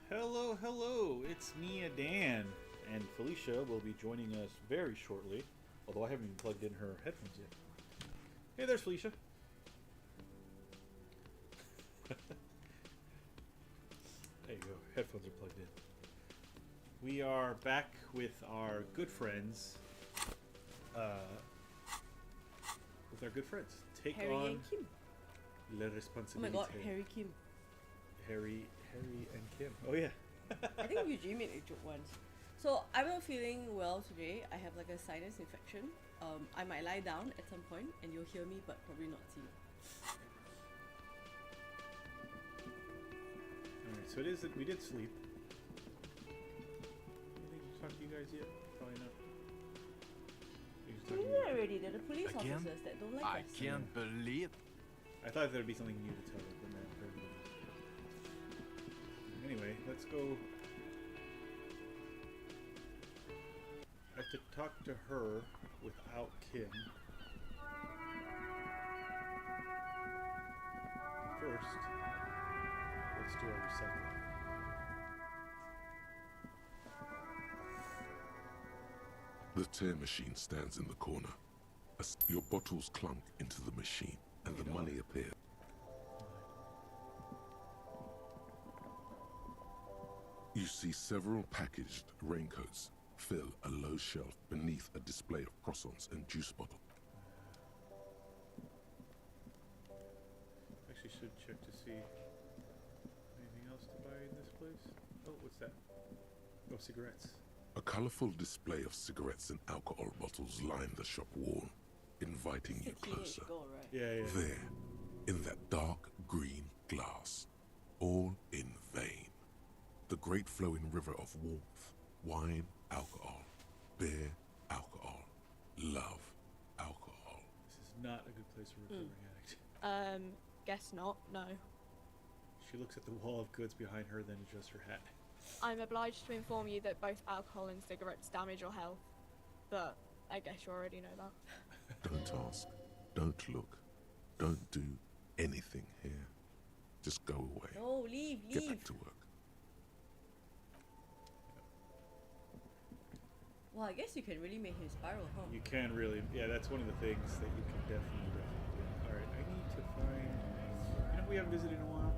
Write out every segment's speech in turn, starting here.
Hello, hello, it's me, Dan, and Felicia will be joining us very shortly, although I haven't even plugged in her headphones yet. Hey, there's Felicia. There you go, headphones are plugged in. We are back with our good friends, Take Harry on and Kim. La Oh my Responsabilité. god, Harry Kim. Harry and Kim. Oh yeah. I think Eugene made a joke once. So I'm not feeling well today. I have like a sinus infection. I might lie down at some point and you'll hear me but probably not see me. Alright, so it is that we did sleep. Anything to talk to you guys yet? Probably not. You just We talking knew about- already. They're the police Again? officers that don't like I us. can't believe. I thought there'd be something new to tell us, but man, anyway, let's go. I have to talk to her without Kim. First, let's do our recycling. The tear machine stands in the corner. Your bottles clunk into the machine, and the money appears. You see several packaged raincoats fill a low shelf beneath a display of croissants and juice bottles. Actually, should check to see anything else to buy in this place. Oh, what's that? Oh, cigarettes. A colorful display of cigarettes and alcohol bottles line the shop wall, inviting you It's a teenage closer. girl, right? Yeah. There, in that dark green glass, all in vain. The great flowing river of warmth, wine, alcohol, beer, alcohol, love, alcohol. This is not a good place for a recovering addict. Guess not, no. She looks at the wall of goods behind her, then adjusts her hat. I'm obliged to inform you that both alcohol and cigarettes damage your health. But I guess you already know that. Don't ask, don't look, don't do anything here. Just go away. No, leave, Get leave. back to work. Well, I guess you can really make him spiral, huh? You can really, yeah, that's one of the things that you can definitely do. Alright, I need to find, you know, we haven't visited in a while.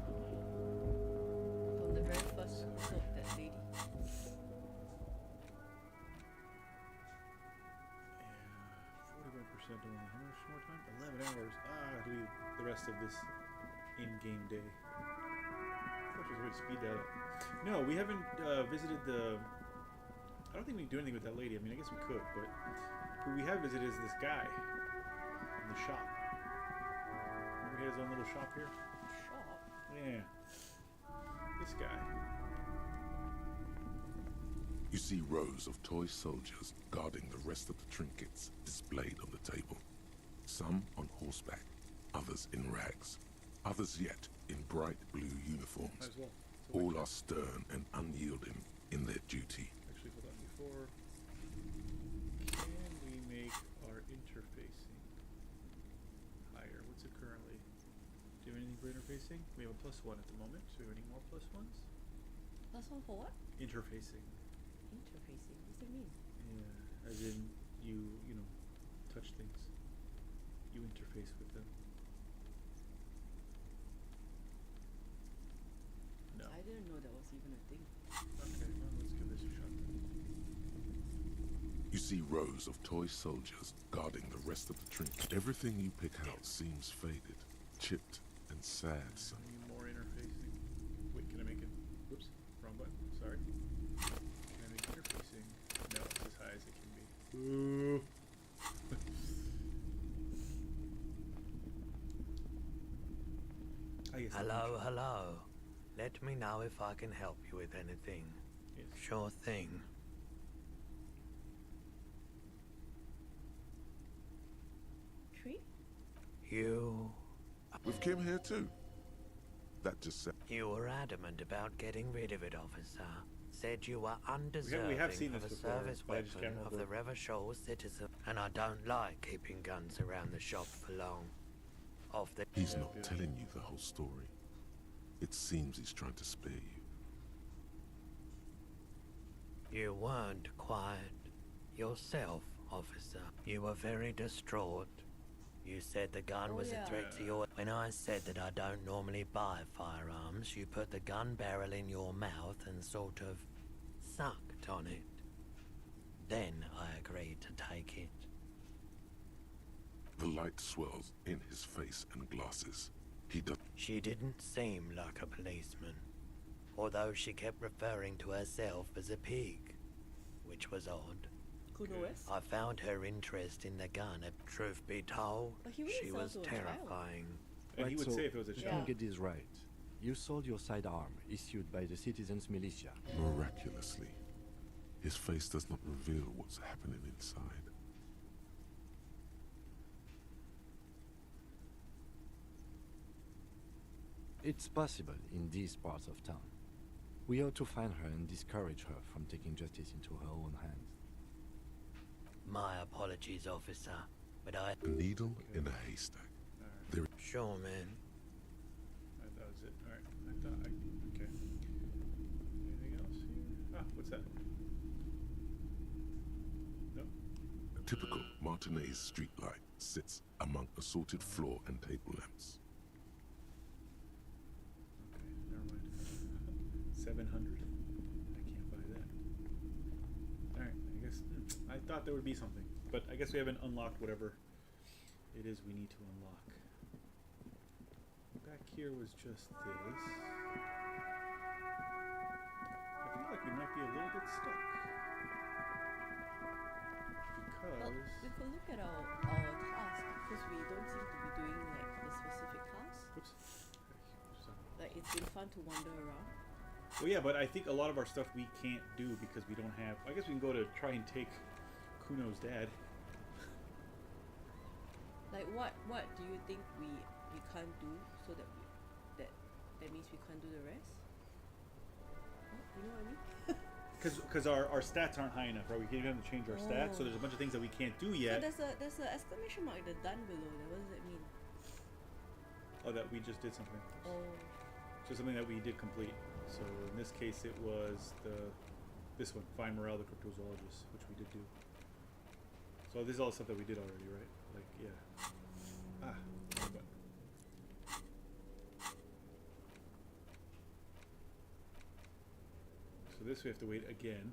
From the very first episode, that lady. Yeah, 41% only. How much more time? 11 hours. Do we the rest of this in-game day. Of course, there's a way to speed that up. No, we haven't visited the. I don't think we can do anything with that lady. I mean, I guess we could, but who we have visited is this guy in the shop. Remember he had his own little shop here? Shop. Yeah. This guy. You see rows of toy soldiers guarding the rest of the trinkets displayed on the table. Some on horseback, others in rags, others yet in bright blue uniforms. Might as well. All are stern and unyielding in their duty. Actually, hold on. Before, can we make our interfacing higher? What's it currently? Do you have anything for interfacing? We have a +1 at the moment. Do we have any more +1s? Plus one for what? Interfacing. Interfacing. What's it mean? Yeah, as in you know, touch things. You interface with them. No. I didn't know that was even a thing. Okay, well, let's give this a shot. You see rows of toy soldiers guarding the rest of the trinket. Everything you pick out seems faded, chipped, and sad. Son. Any more interfacing? Wait, can I make it? Whoops, wrong button. Sorry. Can I make interfacing? No, it's as high as it can be. Ooh. I guess Hello, hello. Let me know if I can help you with anything. Yes. Sure thing. Tree? You With Kim here too. That just said. You were adamant about getting rid of it, officer. Said you were undeserving have seen of a this before, service but I just weapon can't of the remember. Revachol citizen. And I don't like keeping guns around the shop for long. Off the... He's not telling you the whole story. It seems he's trying to spare you. You weren't quiet yourself, officer. You were very distraught. You said the gun was yeah. a threat to your... When I said that I don't normally buy firearms, you put the gun barrel in your mouth and sort of sucked on it. Then I agreed to take it. The light swirls in his face and glasses. He does. She didn't seem like a policeman, although she kept referring to herself as a pig, which was odd. Kuno West? I found her interest in the gun. Truth be told, But he wouldn't she sell was to a child. terrifying. And he Right, would so say if it was a let Yeah. me child. get this right. You sold your sidearm, issued by the citizens' militia. Miraculously, his face does not reveal what's happening inside. It's possible in these parts of town. We ought to find her and discourage her from taking justice into her own hands. My apologies, officer, but I... A needle in a haystack. Sure, man. That was it. Alright. Okay. Anything else here? Ah, what's that? No? A typical Martinez streetlight sits among assorted floor and table lamps. Okay, never mind. 700. I can't buy that. Alright, I guess... I thought there would be something. But I guess we haven't unlocked whatever it is we need to unlock. Back here was just this. I feel like we might be a little bit stuck. Well, Because... we could look at our task because we don't seem to be doing like the specific task. Oops. Sorry. Like it's been fun to wander around. Well, yeah, but I think a lot of our stuff we can't do because we don't have... I guess we can go to try and take Kuno's dad. Like what do you think we can't do so that that means we can't do the rest? Oh, you know what I mean? Because our stats aren't high enough, right? We can't even change our stats, so there's a bunch of things that we can't do yet. So there's a exclamation mark, the done below there. What does that mean? Oh, that we just did something. Oh, So something that we did complete. So in this case, it was this one, Find Morale the Cryptozoologist, which we did do. So this is all stuff that we did already, right? Like, yeah. Ah, wrong button. So this we have to wait again.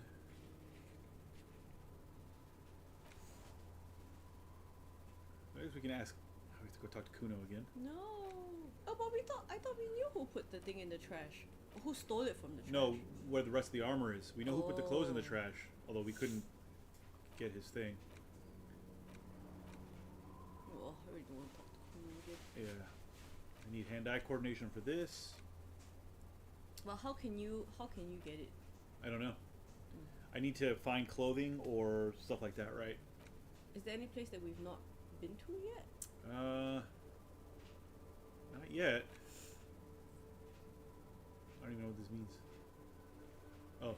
I guess we can ask. We have to go talk to Kuno again. no. Oh, but I thought we knew who put the thing in the trash. Who stole it from the trash? No, where the rest of the armor is. We know who put the clothes in the Oh. trash, although we couldn't get his thing. Oh, I really don't want to talk to Kuno again. Yeah. I need hand-eye coordination for this. Well, how can you get it? I don't know. I need to find clothing or stuff like that, right? Is there any place that we've not been to yet? Not yet. I don't even know what this means. Oh.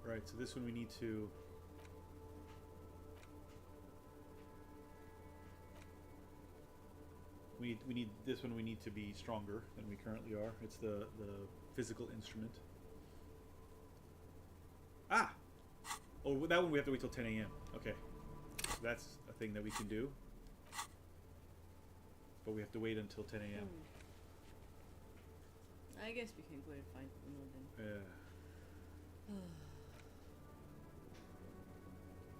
Right, so this one we need to... We need this one. We need to be stronger than we currently are. It's the physical instrument. Ah! Oh, that one we have to wait till 10 a.m. Okay. So that's a thing that we can do. But we have to wait until 10 a.m. I guess we can go and find Kuno then. Yeah.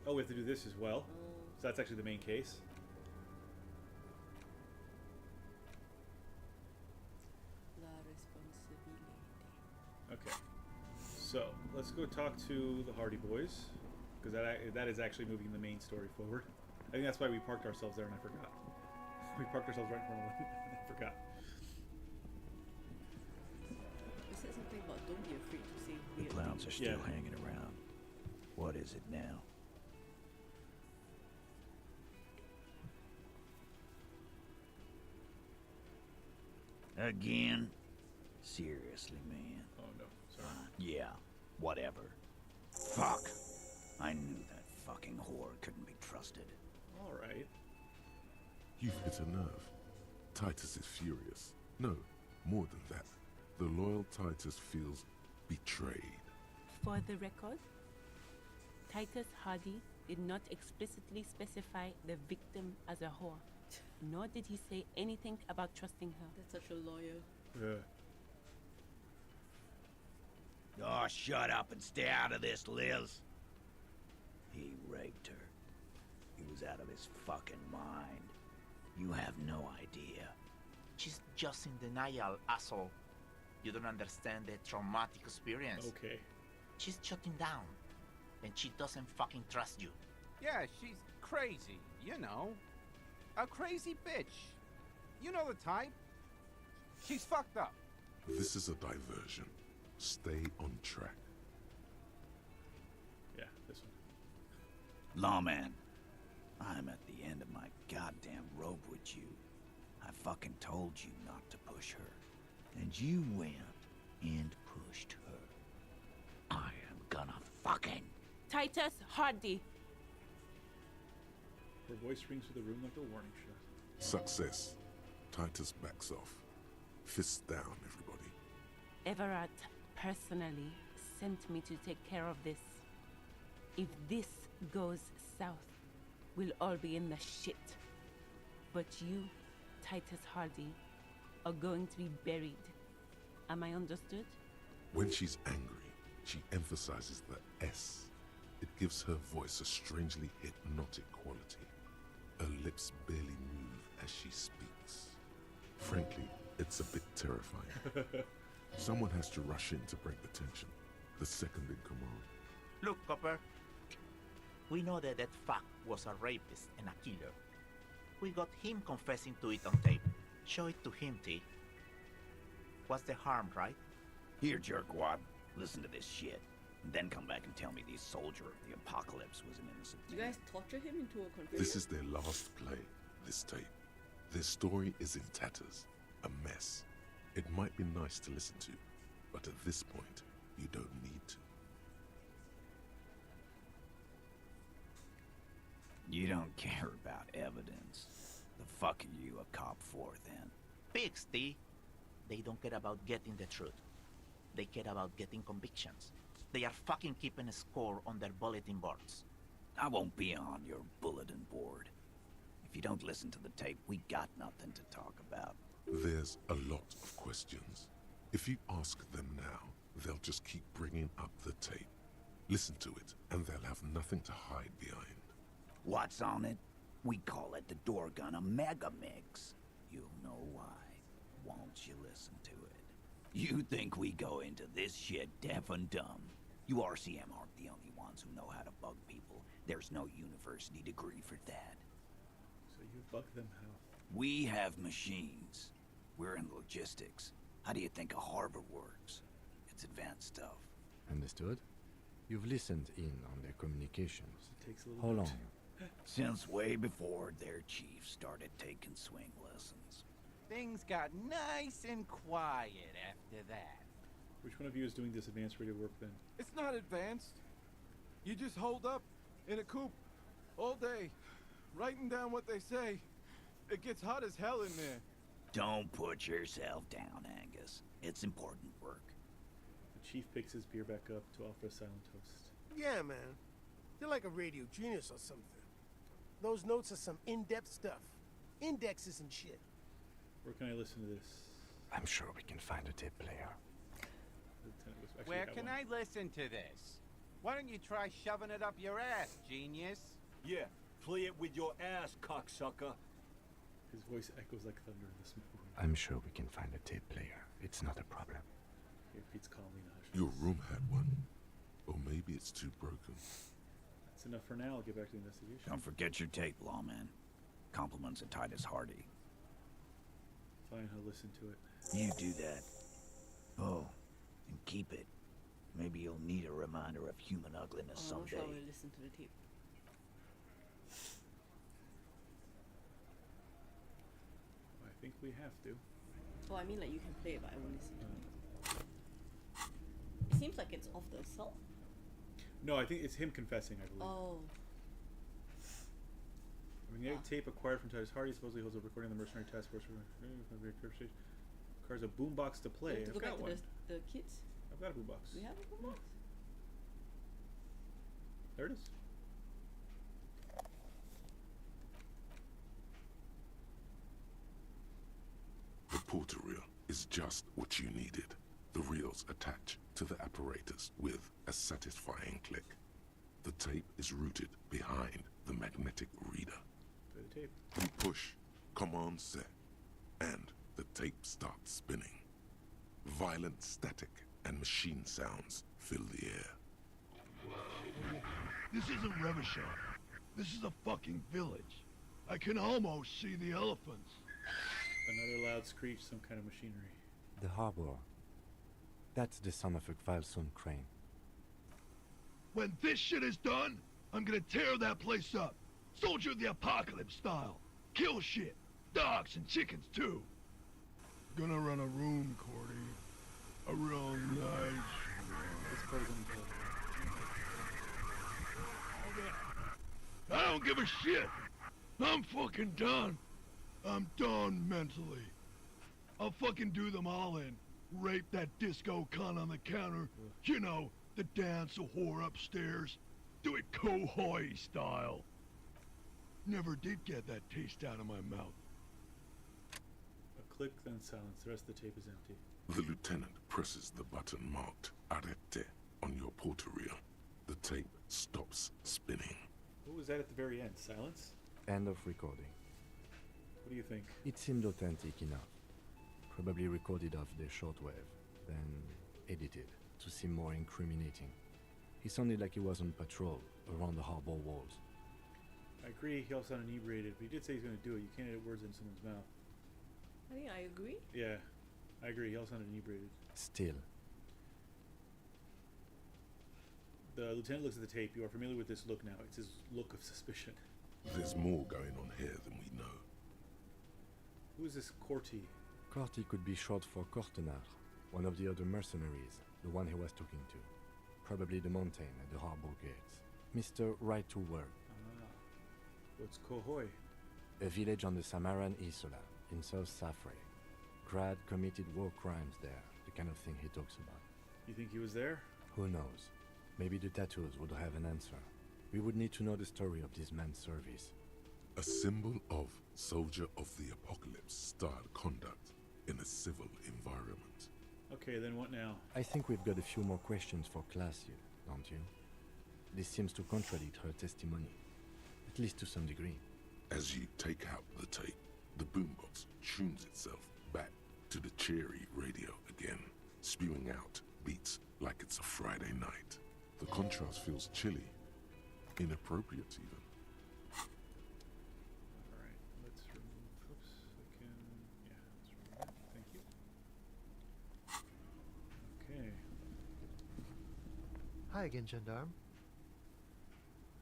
Oh, we have to do this as well. So that's actually the main case. La responsibility. Okay. So let's go talk to the Hardy Boys, because that is actually moving the main story forward. I think that's why we parked ourselves there, and I forgot. We parked ourselves right in front of them. I forgot. You said something about don't be afraid to say The weird clowns are things. still Yeah. hanging around. What is it now? Again? Seriously, man. Oh no, sorry. Yeah, whatever. Fuck! I knew that fucking whore couldn't be trusted. All right. You've hit a nerve. Titus is furious. No, more than that. The loyal Titus feels betrayed. For the record, Titus Hardy did not explicitly specify the victim as a whore, nor did he say anything about trusting her. That's such a lawyer. Yeah. Oh, shut up and stay out of this, Liz. He raped her. He was out of his fucking mind. You have no idea. She's just in denial, asshole. You don't understand the traumatic experience. Okay. She's shutting down. And she doesn't fucking trust you. Yeah, she's crazy, you know. A crazy bitch. You know the type. She's fucked up. This is a diversion. Stay on track. Yeah, this one. Lawman, I'm at the end of my goddamn rope with you. I fucking told you not to push her. And you went and pushed her. I am gonna fucking... Titus Hardy! Her voice rings through the room like a warning shot. Success. Titus backs off. Fists down, everybody. Everett personally sent me to take care of this. If this goes south, we'll all be in the shit. But you, Titus Hardy, are going to be buried. Am I understood? When she's angry, she emphasizes the S. It gives her voice a strangely hypnotic quality. Her lips barely move as she speaks. Frankly, it's a bit terrifying. Someone has to rush in to break the tension. The second in command. Look, Copper. We know that that fuck was a rapist and a killer. We got him confessing to it on tape. Show it to him, T. What's the harm, right? Here, jerkwad. Listen to this shit. And then come back and tell me the soldier of the apocalypse was an innocent. You guys torture him into a confession? This is their last play, this tape. Their story is in tatters, a mess. It might be nice to listen to, but at this point, you don't need to. You don't care about evidence. The fuck are you a cop for, then? Pigs, T. They don't care about getting the truth. They care about getting convictions. They are fucking keeping a score on their bulletin boards. I won't be on your bulletin board. If you don't listen to the tape, we got nothing to talk about. There's a lot of questions. If you ask them now, they'll just keep bringing up the tape. Listen to it, and they'll have nothing to hide behind. What's on it? We call it the door gun a mega mix. You'll know why. Won't you listen to it? You think we go into this shit deaf and dumb? You RCM aren't the only ones who know how to bug people. There's no university degree for that. So you bug them how? We have machines. We're in logistics. How do you think a harbor works? It's advanced stuff. Understood? You've listened in on their communications. It takes a little How bit. long? Since way before their chief started taking swing lessons. Things got nice and quiet after that. Which one of you is doing this advanced radio work then? It's not advanced. You just hold up in a coop all day, writing down what they say. It gets hot as hell in there. Don't put yourself down, Angus. It's important work. The chief picks his beer back up to offer a silent toast. Yeah, man. You're like a radio genius or something. Those notes are some in-depth stuff. Indexes and shit. Where can I listen to this? I'm sure we can find a tape player. Lieutenant was actually Where got can one. I listen to this? Why don't you try shoving it up your ass, genius? Yeah, play it with your ass, cocksucker. His voice echoes like thunder in this movie. I'm sure we can find a tape player. It's not a problem. He repeats calmly now. Your room had one. Or maybe it's too broken. That's enough for now. I'll get back to the investigation. Don't forget your tape, lawman. Compliments of Titus Hardy. Fine, I'll listen to it. You do that. Oh, and keep it. Maybe you'll need a reminder of human ugliness I'm not sure someday. I will listen to the tape. I think we have to. Oh, I mean like you can play it, but I won't listen to it. It seems like it's off the assault. No, I think it's him confessing, I believe. Oh. Magnetic tape acquired from Titus Hardy supposedly holds a recording of the mercenary task force. Requires a boombox to play. You have to I've go back got to one. the kids. I've got a boombox. We have a boombox? There it is. The porter reel is just what you needed. The reels attach to the apparatus with a satisfying click. The tape is routed behind the magnetic reader. Play the tape. You push command set, and the tape starts spinning. Violent static and machine sounds fill the air. This isn't Revachol. This is a fucking village. I can almost see the elephants. Another loud screech, some kind of machinery. The harbor. That's the son of a Valson crane. When this shit is done, I'm gonna tear that place up. Soldier of the Apocalypse style. Kill shit. Dogs and chickens too. Gonna run a room, Cordy. A real nice I don't give a shit. I'm fucking done. I'm done mentally. I'll fucking do them all in. Rape that disco cunt on the counter. You know, the dance a whore upstairs. Do it Kohoi style. Never did get that taste out of my mouth. A click, then silence. The rest of the tape is empty. The lieutenant presses the button marked Arrête on your porter reel. The tape stops spinning. What was that at the very end? Silence? End of recording. What do you think? It seemed authentic enough. Probably recorded off the shortwave, then edited to seem more incriminating. He sounded like he was on patrol around the harbor walls. I agree he also sounded inebriated, but he did say he's going to do it. You can't edit words in someone's mouth. I think I agree. Yeah, I agree. He also sounded inebriated. Still. The lieutenant looks at the tape. You are familiar with this look now. It's his look of suspicion. There's more going on here than we know. Who is this Corti? Corti could be short for Cortenar, one of the other mercenaries, the one he was talking to. Probably the mountain at the harbor gates. Mr. Right to Work. What's Kohoi? A village on the Samaran Isla, in South Safre. Grad committed war crimes there, the kind of thing he talks about. You think he was there? Who knows? Maybe the tattoos would have an answer. We would need to know the story of this man's service. A symbol of soldier of the apocalypse style conduct in a civil environment. Okay, then what now? I think we've got a few more questions for class here, don't you? This seems to contradict her testimony, at least to some degree. As you take out the tape, the boombox tunes itself back to the cheery radio again, spewing out beats like it's a Friday night. The contrast feels chilly, inappropriate even. Alright, let's remove, oops, I can, yeah, let's remove that, thank you. Okay. Hi again, Gendarme.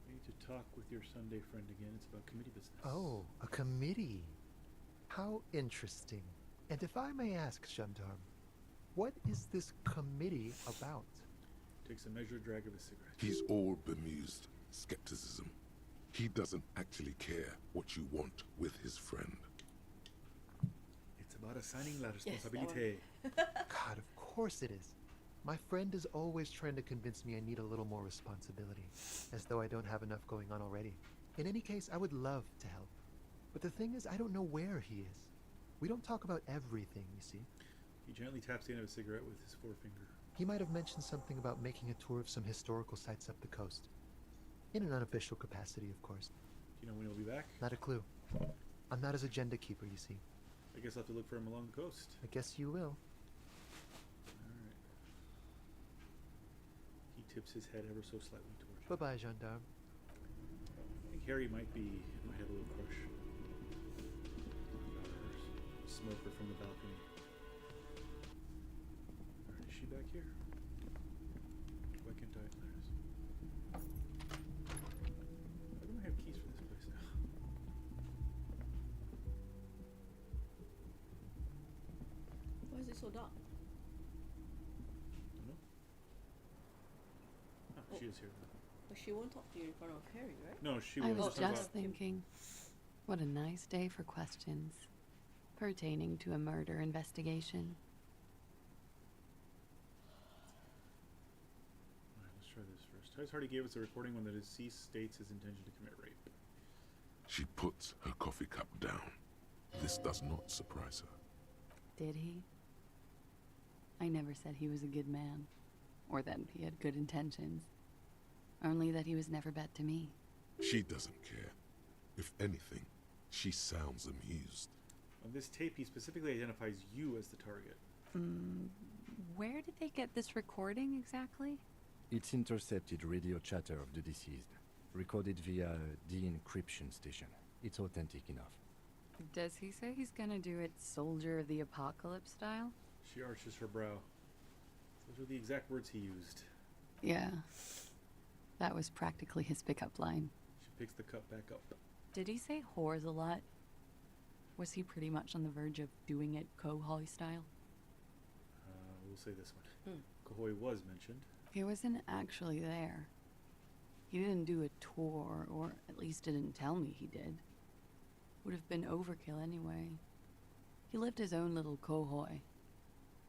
I need to talk with your Sunday friend again. It's about committee business. Oh, a committee. How interesting. And if I may ask, Gendarme, what is this committee about? Takes a measured drag of his cigarette. He's all bemused skepticism. He doesn't actually care what you want with his friend. It's about assigning la Yes, that one. responsabilité. God, of course it is. My friend is always trying to convince me I need a little more responsibility, as though I don't have enough going on already. In any case, I would love to help. But the thing is, I don't know where he is. We don't talk about everything, you see. He gently taps the end of a cigarette with his forefinger. He might have mentioned something about making a tour of some historical sites up the coast. In an unofficial capacity, of course. Do you know when he'll be back? Not a clue. I'm not his agenda keeper, you see. I guess I'll have to look for him along the coast. I guess you will. Alright. He tips his head ever so slightly towards you. Bye-bye, Gendarme. I think Harry might have a little crush. Smoker from the balcony. Alright, is she back here? Why can't I? There it is. Why don't I have keys for this place now? Why is it so dark? Don't know. Ah, she is here. But she won't talk to you in front of Harry, right? No, she I won't. was Just talk just about- thinking, what a nice day for questions pertaining to a murder investigation. Titus Hardy gave us a recording when the deceased states his intention to commit rape. She puts her coffee cup down. This does not surprise her. Did he? I never said he was a good man, or that he had good intentions. Only that he was never bad to me. She doesn't care. If anything, she sounds amused. On this tape, he specifically identifies you as the target. Where did they get this recording exactly? It's intercepted radio chatter of the deceased, recorded via the encryption station. It's authentic enough. Does he say he's gonna do it Soldier of the Apocalypse style? She arches her brow. Those are the exact words he used. Yeah. That was practically his pickup line. She picks the cup back up. Did he say whores a lot? Was he pretty much on the verge of doing it Kohoi style? We'll say this one. Kohoi was mentioned. He wasn't actually there. He didn't do a tour, or at least didn't tell me he did. Would have been overkill anyway. He lived his own little Kohoi.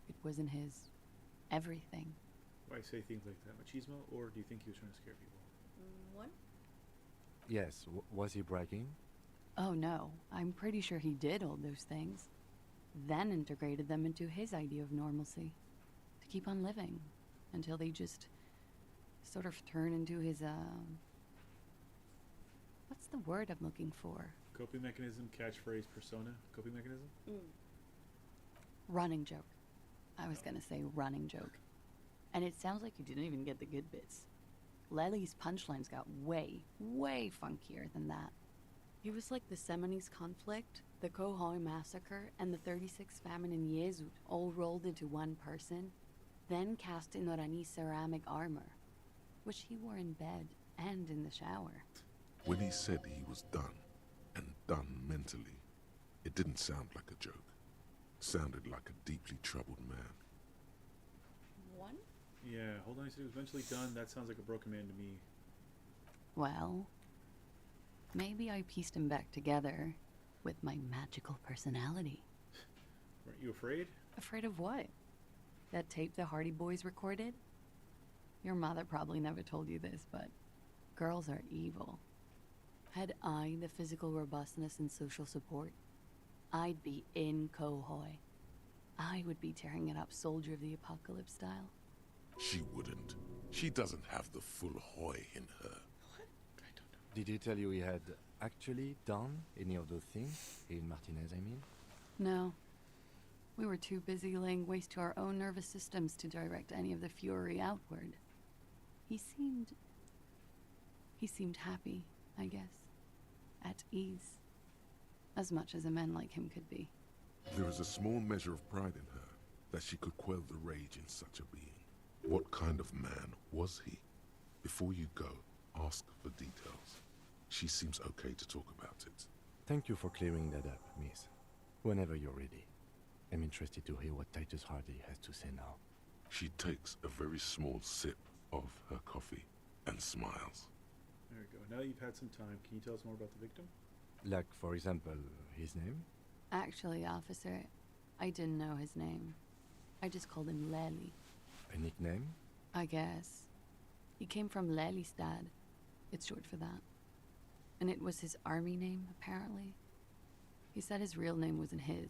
It wasn't his everything. Why say things like that? Machismo? Or do you think he was trying to scare people? One? Yes, was he bragging? Oh no, I'm pretty sure he did all those things. Then integrated them into his idea of normalcy. To keep on living. Until they just sort of turn into his, what's the word I'm looking for? Coping mechanism, catchphrase, persona, coping mechanism? Running joke. I was gonna say running joke. And it sounds like you didn't even get the good bits. Lely's punchlines got way, way funkier than that. He was like the Seminese conflict, the Kohoi massacre, and the 36 famine in Yezud all rolled into one person, then cast in Orani ceramic armor, which he wore in bed and in the shower. When he said he was done, and done mentally, it didn't sound like a joke. It sounded like a deeply troubled man. One? Yeah, hold on, he said he was eventually done. That sounds like a broken man to me. Well, maybe I pieced him back together with my magical personality. Weren't you afraid? Afraid of what? That tape the Hardy Boys recorded? Your mother probably never told you this, but girls are evil. Had I the physical robustness and social support, I'd be in Kohoi. I would be tearing it up Soldier of the Apocalypse style. She wouldn't. She doesn't have the full Hoy in her. Did he tell you he had actually done any of those things? In Martinez, I mean? No. We were too busy laying waste to our own nervous systems to direct any of the fury outward. He seemed happy, I guess. At ease. As much as a man like him could be. There is a small measure of pride in her that she could quell the rage in such a being. What kind of man was he? Before you go, ask for details. She seems okay to talk about it. Thank you for clearing that up, miss. Whenever you're ready. I'm interested to hear what Titus Hardy has to say now. She takes a very small sip of her coffee and smiles. There we go. Now that you've had some time, can you tell us more about the victim? Like, for example, his name? Actually, officer, I didn't know his name. I just called him Lely. A nickname? I guess. He came from Lelystad. It's short for that. And it was his army name, apparently. He said his real name wasn't his.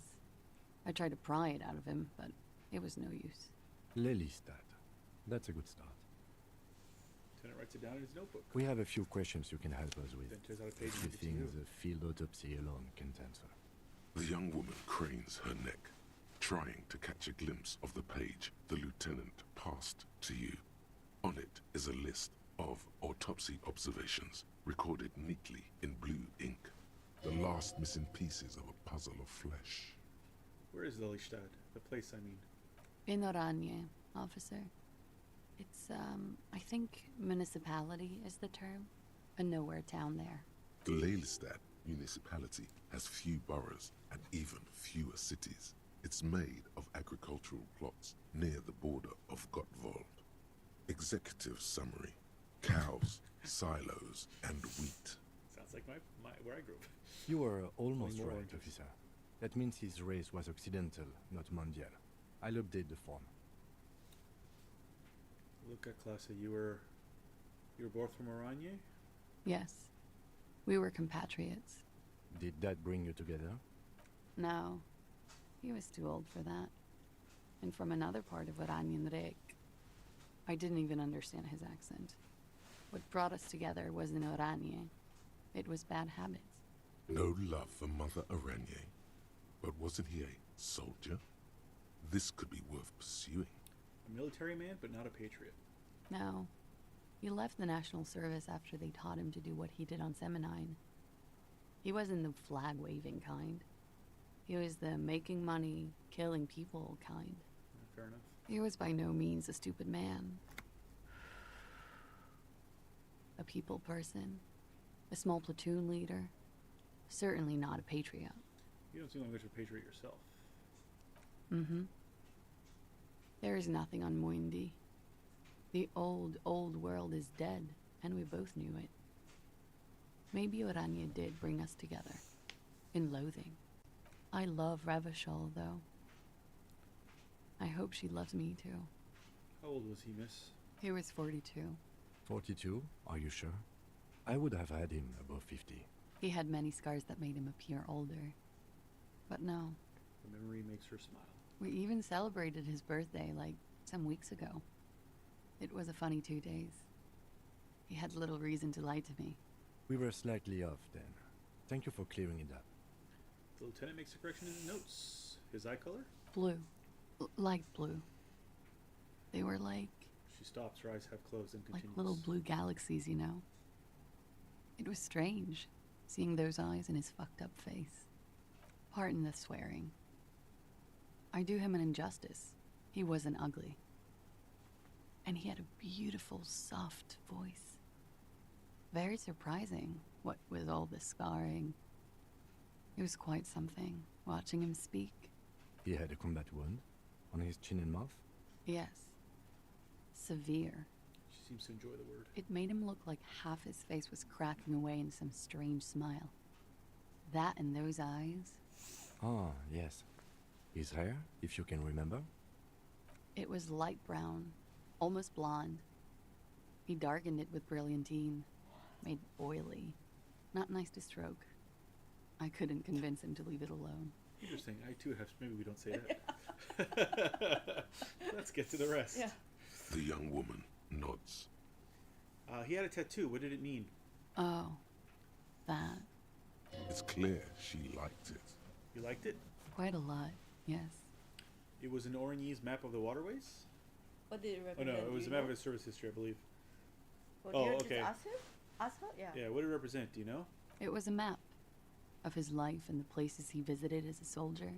I tried to pry it out of him, but it was no use. Lelystad. That's a good start. Lieutenant writes it down in his notebook. We have a few questions you can help us with. Then tears out a page A and few gives it to things you. a field autopsy alone can't answer. The young woman cranes her neck, trying to catch a glimpse of the page the lieutenant passed to you. On it is a list of autopsy observations, recorded neatly in blue ink. The last missing pieces of a puzzle of flesh. Where is Lelystad? The place, I mean. In Oranje, officer. It's, I think municipality is the term. A nowhere town there. The Lelystad municipality has few boroughs and even fewer cities. It's made of agricultural plots near the border of Gottwald. Executive summary. Cows, silos, and wheat. Sounds like my where I grew up. You were almost More right, oranges. officer. That means his race was occidental, not mondial. I'll update the form. Look at Klasse, you were You were both from Oranje? Yes. We were compatriots. Did that bring you together? No. He was too old for that. And from another part of Oranjenrek. I didn't even understand his accent. What brought us together wasn't Oranje. It was bad habits. No love for Mother Oranje. But wasn't he a soldier? This could be worth pursuing. A military man, but not a patriot. No. He left the National Service after they taught him to do what he did on Seminine. He wasn't the flag-waving kind. He was the making money, killing people kind. Fair enough. He was by no means a stupid man. A people person. A small platoon leader. Certainly not a patriot. You don't seem like much of a patriot yourself. Mm-hmm. There is nothing on Muindi. The old, old world is dead, and we both knew it. Maybe Oranje did bring us together. In loathing. I love Revachol, though. I hope she loves me, too. How old was he, miss? He was 42. 42? Are you sure? I would have had him above 50. He had many scars that made him appear older. But no. The memory makes her smile. We even celebrated his birthday, like, some weeks ago. It was a funny 2 days. He had little reason to lie to me. We were slightly off then. Thank you for clearing it up. The lieutenant makes a correction in his notes. His eye color? Blue. Light blue. They were like... She stops, her eyes half closed, and like continues. little blue galaxies, you know? It was strange, seeing those eyes in his fucked up face. Pardon the swearing. I do him an injustice. He wasn't ugly. And he had a beautiful, soft voice. Very surprising, what with all the scarring. It was quite something, watching him speak. He had a combat wound on his chin and mouth? Yes. Severe. She seems to enjoy the word. It made him look like half his face was cracking away in some strange smile. That and those eyes. Ah, yes. His hair, if you can remember? It was light brown, almost blonde. He darkened it with brilliantine, made oily. Not nice to stroke. I couldn't convince him to leave it alone. Interesting. I too have. Maybe we don't say that. Let's get to the rest. Yeah. The young woman nods. He had a tattoo. What did it mean? Oh, that. It's clear she liked it. You liked it? Quite a lot, yes. It was an Oranjese map of the waterways? What did it Oh represent? no, it was a map of his service history, I believe. Well, Oh, did you okay. just ask him? Ask her? Yeah. Yeah, what did it represent? Do you know? It was a map of his life and the places he visited as a soldier.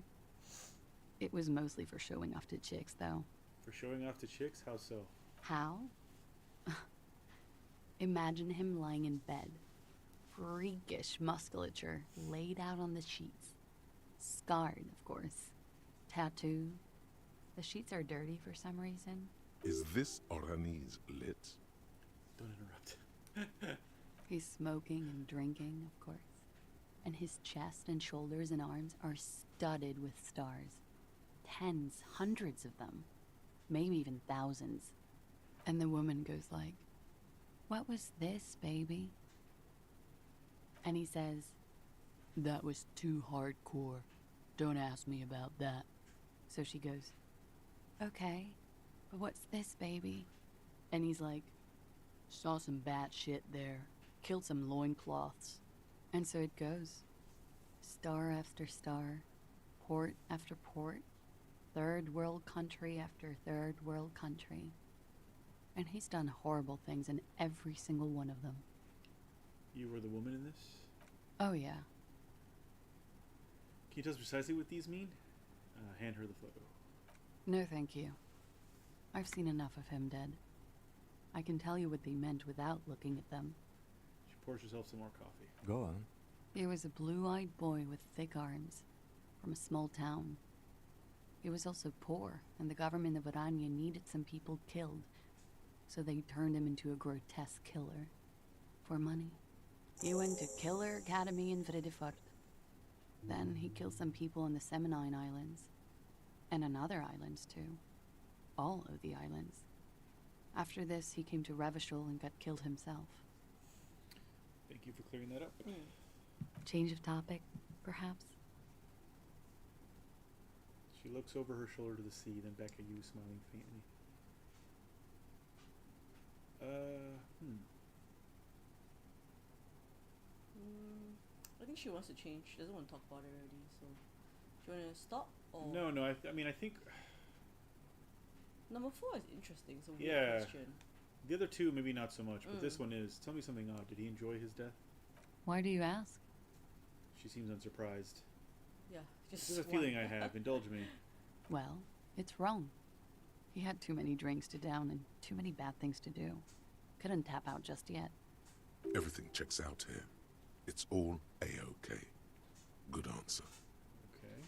It was mostly for showing off to chicks, though. For showing off to chicks? How so? How? Imagine him lying in bed. Freakish musculature laid out on the sheets. Scarred, of course. Tattoo. The sheets are dirty for some reason. Is this Oranese lit? Don't interrupt. He's smoking and drinking, of course. And his chest and shoulders and arms are studded with stars. Tens, hundreds of them. Maybe even thousands. And the woman goes like, "What was this, baby?" And he says, "That was too hardcore. Don't ask me about that." So she goes, "Okay, but what's this, baby?" And he's like, "Saw some bat shit there. Killed some loincloths." And so it goes. Star after star. Port after port. Third world country after third world country. And he's done horrible things in every single one of them. You were the woman in this? Oh yeah. Can you tell us precisely what these mean? Hand her the photo. No thank you. I've seen enough of him dead. I can tell you what they meant without looking at them. She pours herself some more coffee. Go on. He was a blue-eyed boy with thick arms, from a small town. He was also poor, and the government of Oranje needed some people killed, so they turned him into a grotesque killer. For money. He went to Killer Academy in Vredefort. Then he killed some people on the Seminine Islands. And on other islands, too. All of the islands. After this, he came to Revachol and got killed himself. Thank you for clearing that up. Change of topic, perhaps? She looks over her shoulder to the sea, then back at you, smiling faintly. I think she wants to change. She doesn't want to talk about it already. So, do you want to stop? Or No. I mean, I think. Number 4 is interesting. It's a weird Yeah. question. The other two, maybe not so much, but this one is. Tell me something odd. Did he enjoy his death? Why do you ask? She seems unsurprised. Yeah, just. This is a feeling I have. Indulge me. Well, it's wrong. He had too many drinks to down and too many bad things to do. Couldn't tap out just yet. Everything checks out here. It's all A-OK. Good answer. Okay.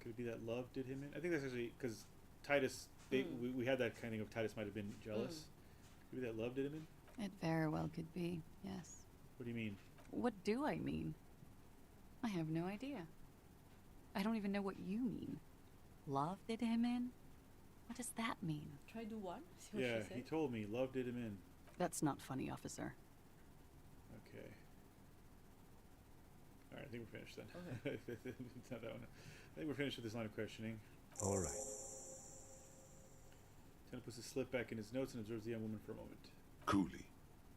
Could it be that love did him in? I think that's actually because Titus. We had that kind of Titus might have been jealous. Could it be that love did him in? It very well could be, yes. What do you mean? What do I mean? I have no idea. I don't even know what you mean. Love did him in? What does that mean? Try do one. See what Yeah, she said. he told me love did him in. That's not funny, officer. Okay. All right, I think we're finished then. Okay. It's not that one. I think we're finished with this line of questioning. All right. Lieutenant puts his slip back in his notes and observes the young woman for a moment. Coolly,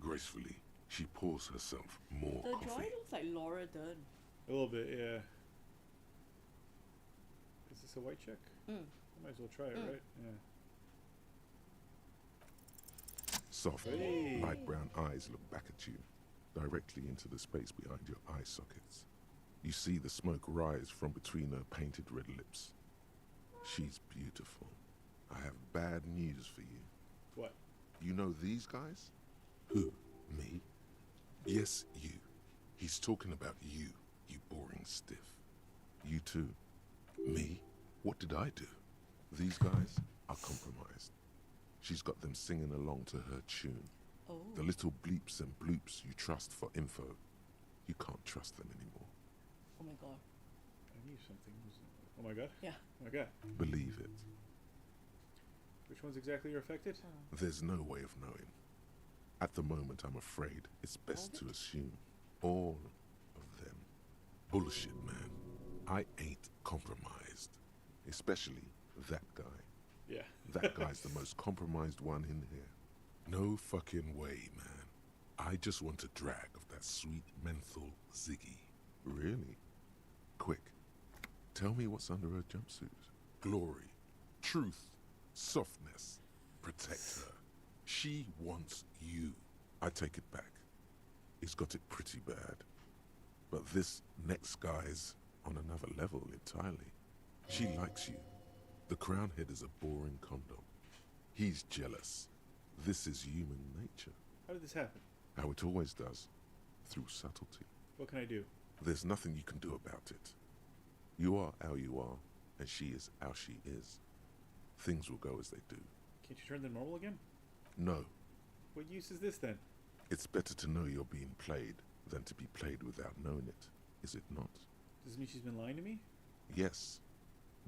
gracefully, she pours herself more The coffee. drawing looks like Laura Dern. A little bit, yeah. Is this a white check? Mm. I might as well try it, right? Yeah. Soft, Hey. light brown eyes look back at you, directly into the space behind your eye sockets. You see the smoke rise from between her painted red lips. She's beautiful. I have bad news for you. What? You know these guys? Who? Me? Yes, you. He's talking about you, you boring stiff. You too. Me? What did I do? These guys are compromised. She's got them singing along to her tune. Oh. The little bleeps and bloops you trust for info. You can't trust them anymore. Oh my god. I knew something was. Oh my god? Yeah. Oh my god. Believe it. Which ones exactly are affected? There's no way of knowing. At the moment, I'm afraid it's best to assume all of them. Bullshit, man. I ain't compromised. Especially that guy. Yeah. That guy's the most compromised one in here. No fucking way, man. I just want a drag of that sweet menthol Ziggy. Really? Quick. Tell me what's under her jumpsuit. Glory. Truth. Softness. Protect her. She wants you. I take it back. He's got it pretty bad. But this next guy's on another level entirely. She likes you. The crown head is a boring condom. He's jealous. This is human nature. How did this happen? How it always does. Through subtlety. What can I do? There's nothing you can do about it. You are how you are, and she is how she is. Things will go as they do. Can't you turn them normal again? No. What use is this then? It's better to know you're being played than to be played without knowing it, is it not? Does this mean she's been lying to me? Yes.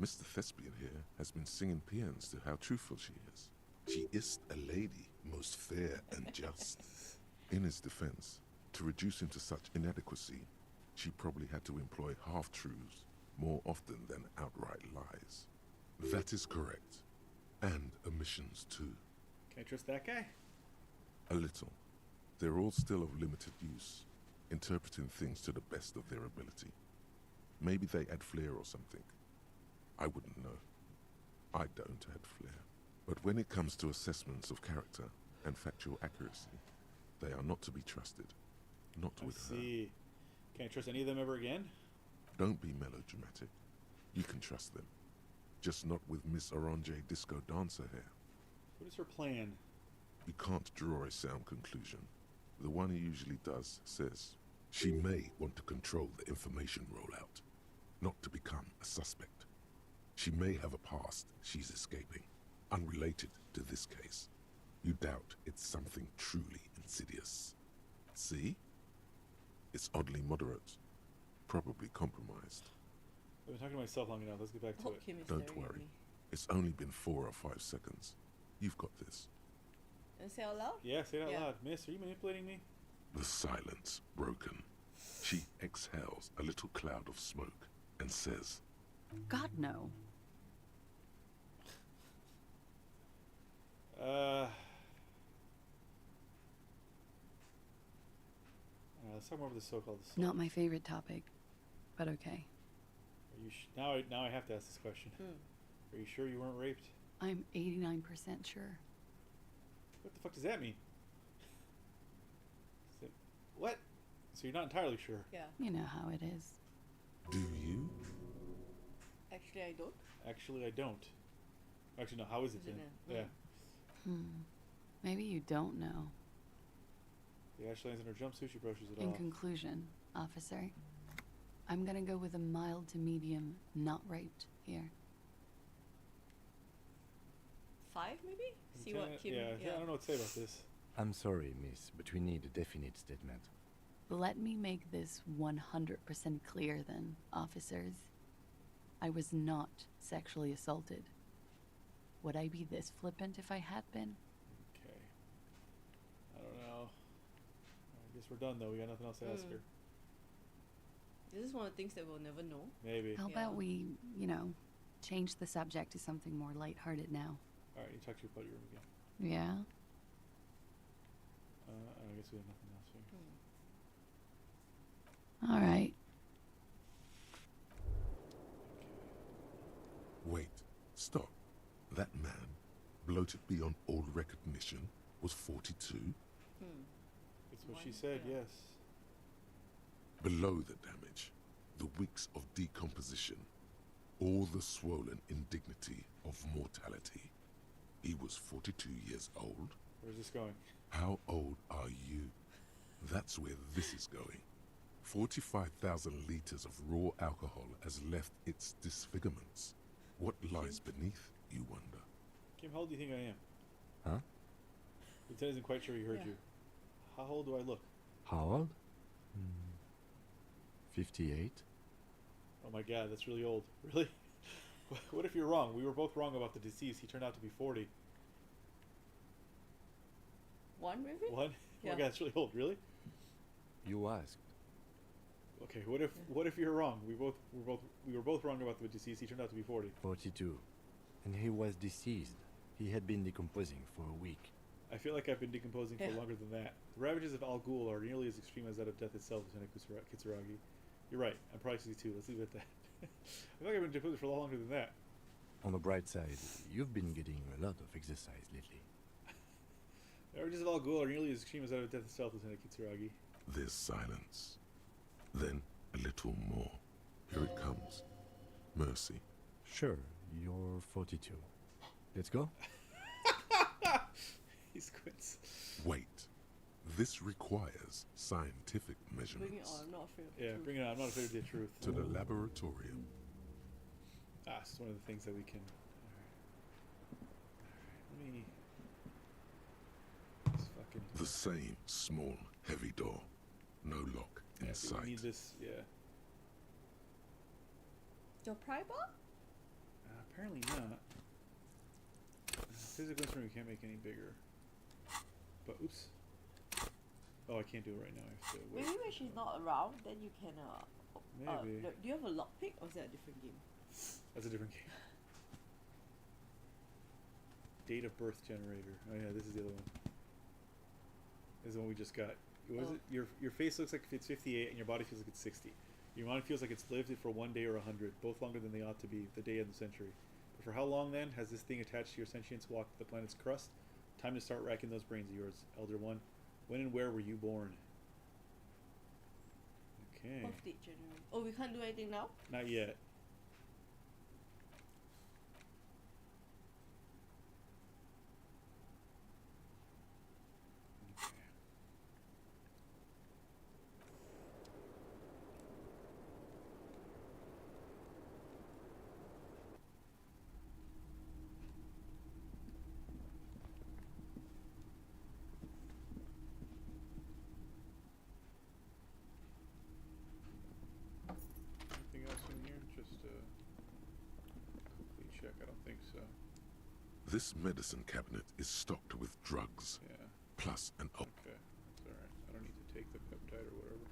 Mr. Thespian here has been singing paeans to how truthful she is. She is a lady, most fair and just. In his defense, to reduce him to such inadequacy, she probably had to employ half-truths more often than outright lies. That is correct. And omissions too. Can I trust that guy? A little. They're all still of limited use, interpreting things to the best of their ability. Maybe they add flair or something. I wouldn't know. I don't add flair. But when it comes to assessments of character and factual accuracy, they are not to be trusted. Not with her. I see. Can I trust any of them ever again? Don't be melodramatic. You can trust them. Just not with Miss Orange Disco Dancer here. What is her plan? You can't draw a sound conclusion. The one he usually does says, she may want to control the information rollout, not to become a suspect. She may have a past she's escaping, unrelated to this case. You doubt it's something truly insidious. See? It's oddly moderate, probably compromised. I've been talking to myself long enough. Let's get back to it. Kim is Don't staring at worry. me. It's only been 4 or 5 seconds. You've got this. And say out loud? Yeah, say it out loud. Miss, are you manipulating me? The silence broken. She exhales a little cloud of smoke and says, God, no. Let's talk more about the so-called. Not my favorite topic, but okay. Are you now I have to ask this question. Are you sure you weren't raped? I'm 89% sure. What the fuck does that mean? What? So you're not entirely sure? Yeah. You know how it is. Do you? Actually, I don't. Actually, I don't. Actually, no. How is it then? Yeah. Maybe you don't know. The Ash lands in her jumpsuit. She brushes it In off. conclusion, officer, I'm gonna go with a mild to medium, not raped here. 5 maybe? See what Kim. Yeah, I don't know what to say about this. I'm sorry, miss, but we need a definite statement. Let me make this 100% clear then, officers. I was not sexually assaulted. Would I be this flippant if I had been? Okay. I don't know. I guess we're done though. We got nothing else to ask her. This is one of the things that we'll never know. Maybe. How about we, change the subject to something more lighthearted now? Alright, you talk to your buddy room again. Yeah? I guess we have nothing else here. All right. Wait, stop. That man, bloated beyond all recognition, was 42? That's what she said, yes. Below the damage, the weeks of decomposition, all the swollen indignity of mortality. He was 42 years old. Where's this going? How old are you? That's where this is going. 45,000 liters of raw alcohol has left its disfigurements. What lies beneath, you wonder? Kim, how old do you think I am? Huh? Lieutenant isn't quite sure he heard you. How old do I look? How old? 58? Oh my god, that's really old. Really? What if you're wrong? We were both wrong about the deceased. He turned out to be 40. 1 maybe? 1? Oh my god, that's really old. Really? You asked. Okay, what if you're wrong? We were both wrong about the deceased. He turned out to be 40. 42. And he was deceased. He had been decomposing for a week. I feel like I've been decomposing for longer than that. The ravages of Al Ghul are nearly as extreme as that of death itself, Lieutenant Kitsuragi. You're right. I'm probably 62. Let's leave it at that. I feel like I've been decomposing for a lot longer than that. On the bright side, you've been getting a lot of exercise lately. The ravages of Al Ghul are nearly as extreme as that of death itself, Lieutenant Kitsuragi. There's silence. Then a little more. Here it comes. Mercy. Sure, you're 42. Let's go? He squints. Wait. This requires scientific measurements. Bring it on, I'm not afraid of the Yeah, truth. bring it on. I'm not afraid of the truth. To the laboratorium. It's one of the things that we can... Let me... This fucking... The same small, heavy door. No lock in sight. We need this, yeah. Your pry bar? Apparently not. Physical instrument we can't make any bigger. But, oops. Oh, I can't do it right now. I have to wait. Maybe when she's not around, then you can. Maybe. Do you have a lockpick or is that a different game? That's a different game. Date of birth generator. Oh yeah, this is the other one. This is the one we just got. What is it? Your face looks like it's 58 and your body feels like it's 60. Your mind feels like it's lived it for 1 day or 100, both longer than they ought to be, the day and the century. But for how long then has this thing attached to your sentience walked the planet's crust? Time to start racking those brains of yours, Elder One. When and where were you born? Okay. Birth date generator. Oh, we can't do anything now? Not yet. Anything else in here? Just a complete check. I don't think so. This medicine cabinet is stocked with drugs, Yeah. plus an Okay, that's alright. I don't need to take the peptide or whatever.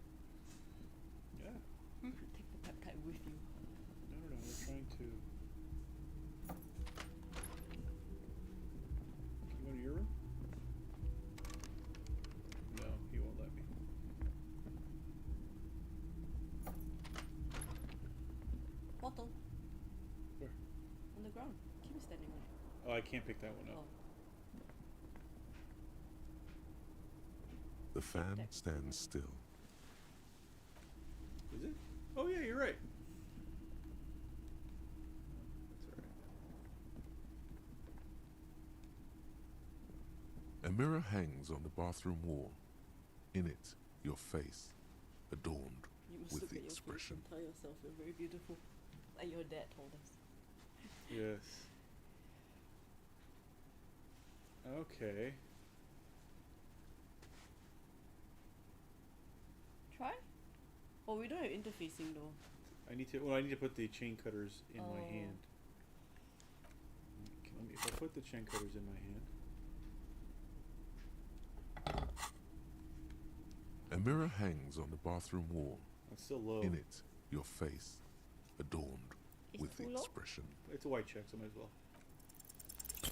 Yeah. Take the peptide with you. No, we're trying to... Can you go to your room? No, he won't let me. Bottle. Where? On the ground. Keep standing on it. Oh, I can't pick that one up. Oh. The fan stands still. Is it? Oh yeah, you're right. That's alright. A mirror hangs on the bathroom wall. In it, your face, adorned You must with look the at your face expression. and tell yourself you're very beautiful. Like your dad told us. Yes. Okay. Try? Oh, we don't have interfacing though. I need to. Well, I need to put the chain cutters in my Oh. hand. Okay, let me, if I put the chain cutters in my hand. A mirror hangs on the bathroom wall. It's still low. In it, your face, adorned It's with the too low? expression. It's a white check, so might as well.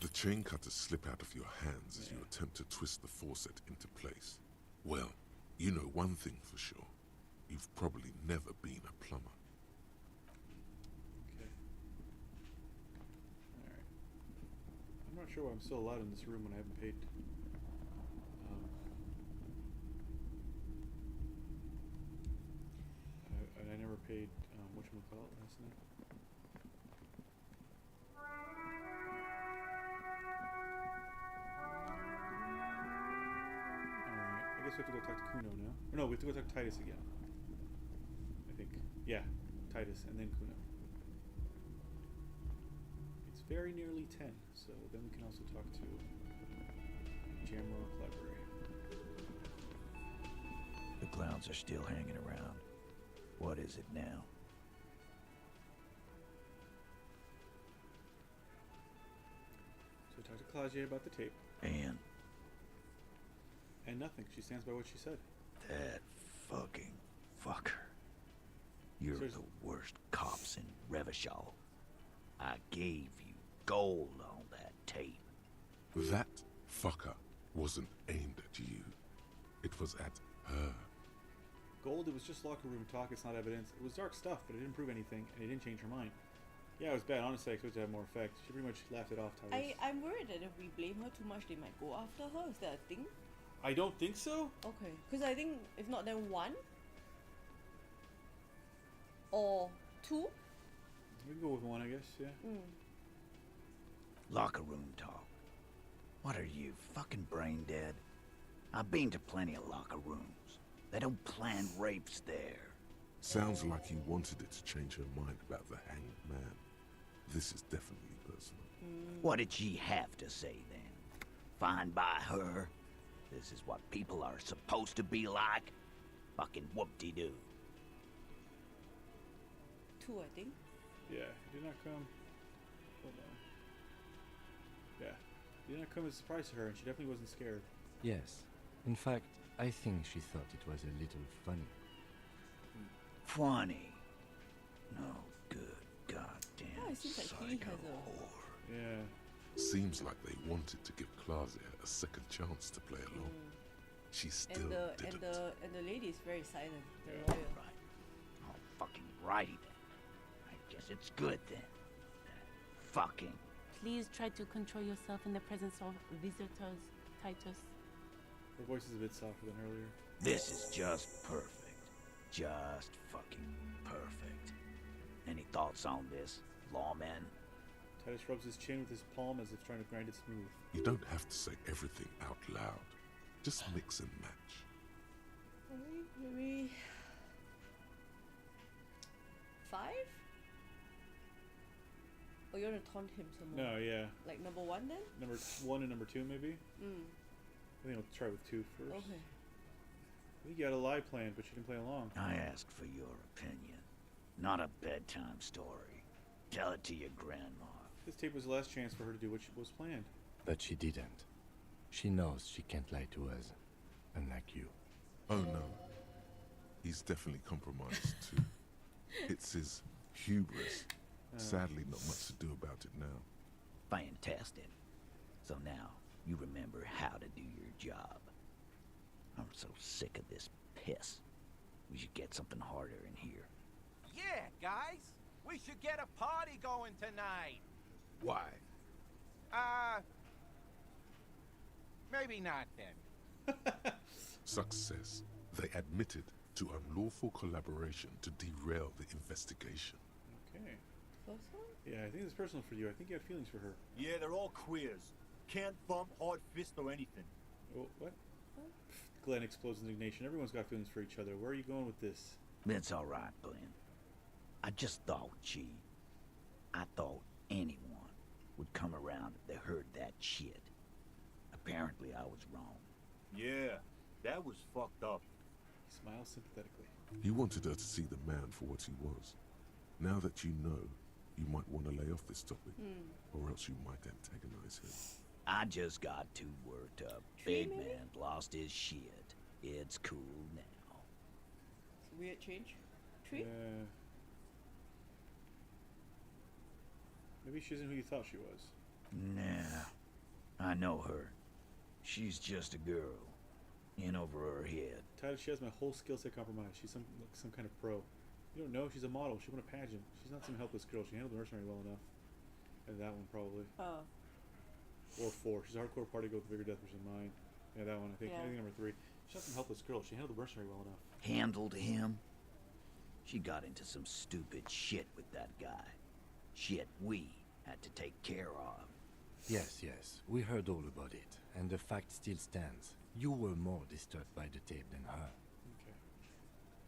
The chain cutters slip out of your hands as you Yeah. attempt to twist the faucet into place. Well, you know one thing for sure. You've probably never been a plumber. Okay. Alright. I'm not sure why I'm still allowed in this room when I haven't paid. And I never paid, whatchamacallit last night. Alright, I guess we have to go talk to Kuno now. Or no, we have to go talk to Titus again. I think. Yeah, Titus and then Kuno. It's very nearly 10, so then we can also talk to Jamrock Library. The clowns are still hanging around. What is it now? So we talked to Claudia about the tape. And nothing. She stands by what she said. That fucking fucker. You're Seriously. the worst cops in Revachol. I gave you gold on that tape. That fucker wasn't aimed at you. It was at her. Gold, it was just locker room talk. It's not evidence. It was dark stuff, but it didn't prove anything, and it didn't change her mind. Yeah, it was bad. Honestly, I expected it to have more effect. She pretty much laughed it off, Titus. I'm worried that if we blame her too much, they might go after her. Is that a thing? I don't think so. Okay. Because I think if not, then 1 or 2. We can go with 1, I guess. Yeah. Locker room talk. What are you, fucking brain dead? I've been to plenty of locker rooms. They don't plan rapes there. Sounds like you wanted it to change her mind about the hanged man. This is definitely personal. What did she have to say then? Fine by her? This is what people are supposed to be like? Fucking whoop-de-doo. 2, I think. Yeah, he did not come. Hold on. Yeah, he did not come as a surprise to her, and she definitely wasn't scared. Yes. In fact, I think she thought it was a little funny. Funny? No good goddamn Oh, it seems like he psycho has a... whore. Yeah. Seems like they wanted to give Claudia a second chance to play along. She still And the didn't. and the lady is very silent. The Yeah. lawyer. Right. Oh, fucking righty then. I guess it's good then. Fucking. Please try to control yourself in the presence of visitors, Titus. Her voice is a bit softer than earlier. This is just perfect. Just fucking perfect. Any thoughts on this, lawman? Titus rubs his chin with his palm as if trying to grind it smooth. You don't have to say everything out loud. Just mix and match. Maybe 5? Or you want to taunt him some more? No, yeah. Like number 1 then? Number 1 and number 2, maybe? Mm. I think I'll try with 2 first. Okay. I think you had a lie planned, but you didn't play along. I asked for your opinion. Not a bedtime story. Tell it to your grandma. This tape was the last chance for her to do what was planned. But she didn't. She knows she can't lie to us, unlike you. Oh no. He's definitely compromised too. It's his hubris. Sadly, not much to do about it now. Fantastic. So now, you remember how to do your job. I'm so sick of this piss. We should get something harder in here. Yeah, guys. We should get a party going tonight. Why? Maybe not then. Success. They admitted to unlawful collaboration to derail the investigation. Okay. Yeah, I think it's personal for you. I think you have feelings for her. Yeah, they're all queers. Can't bump, hard fist, or anything. Oh, what? Glenn explodes in indignation. Everyone's got feelings for each other. Where are you going with this? That's all right, Glenn. I just thought, Chee. I thought anyone would come around if they heard that shit. Apparently, I was wrong. Yeah, that was fucked up. He smiles sympathetically. You wanted her to see the man for what he was. Now that you know, you might want to lay off this topic, or else you might antagonize him. I just got too worked up. Big man lost his shit. It's cool now. It's a weird change. Tree? Maybe she isn't who you thought she was. Nah. I know her. She's just a girl. In over her head. Titus, she has my whole skill set compromised. She's some kind of pro. You don't know, she's a model. She won a pageant. She's not some helpless girl. She handled the mercenary well enough. And that one, probably. Oh. Or 4. She's a hardcore party girl with bigger death versus mine. Yeah, that one, I think. Yeah. I think number 3. She's not some helpless girl. She handled the mercenary well enough. Handled him? She got into some stupid shit with that guy. Shit we had to take care of. Yes, we heard all about it, and the fact still stands. You were more disturbed by the tape than her. Okay.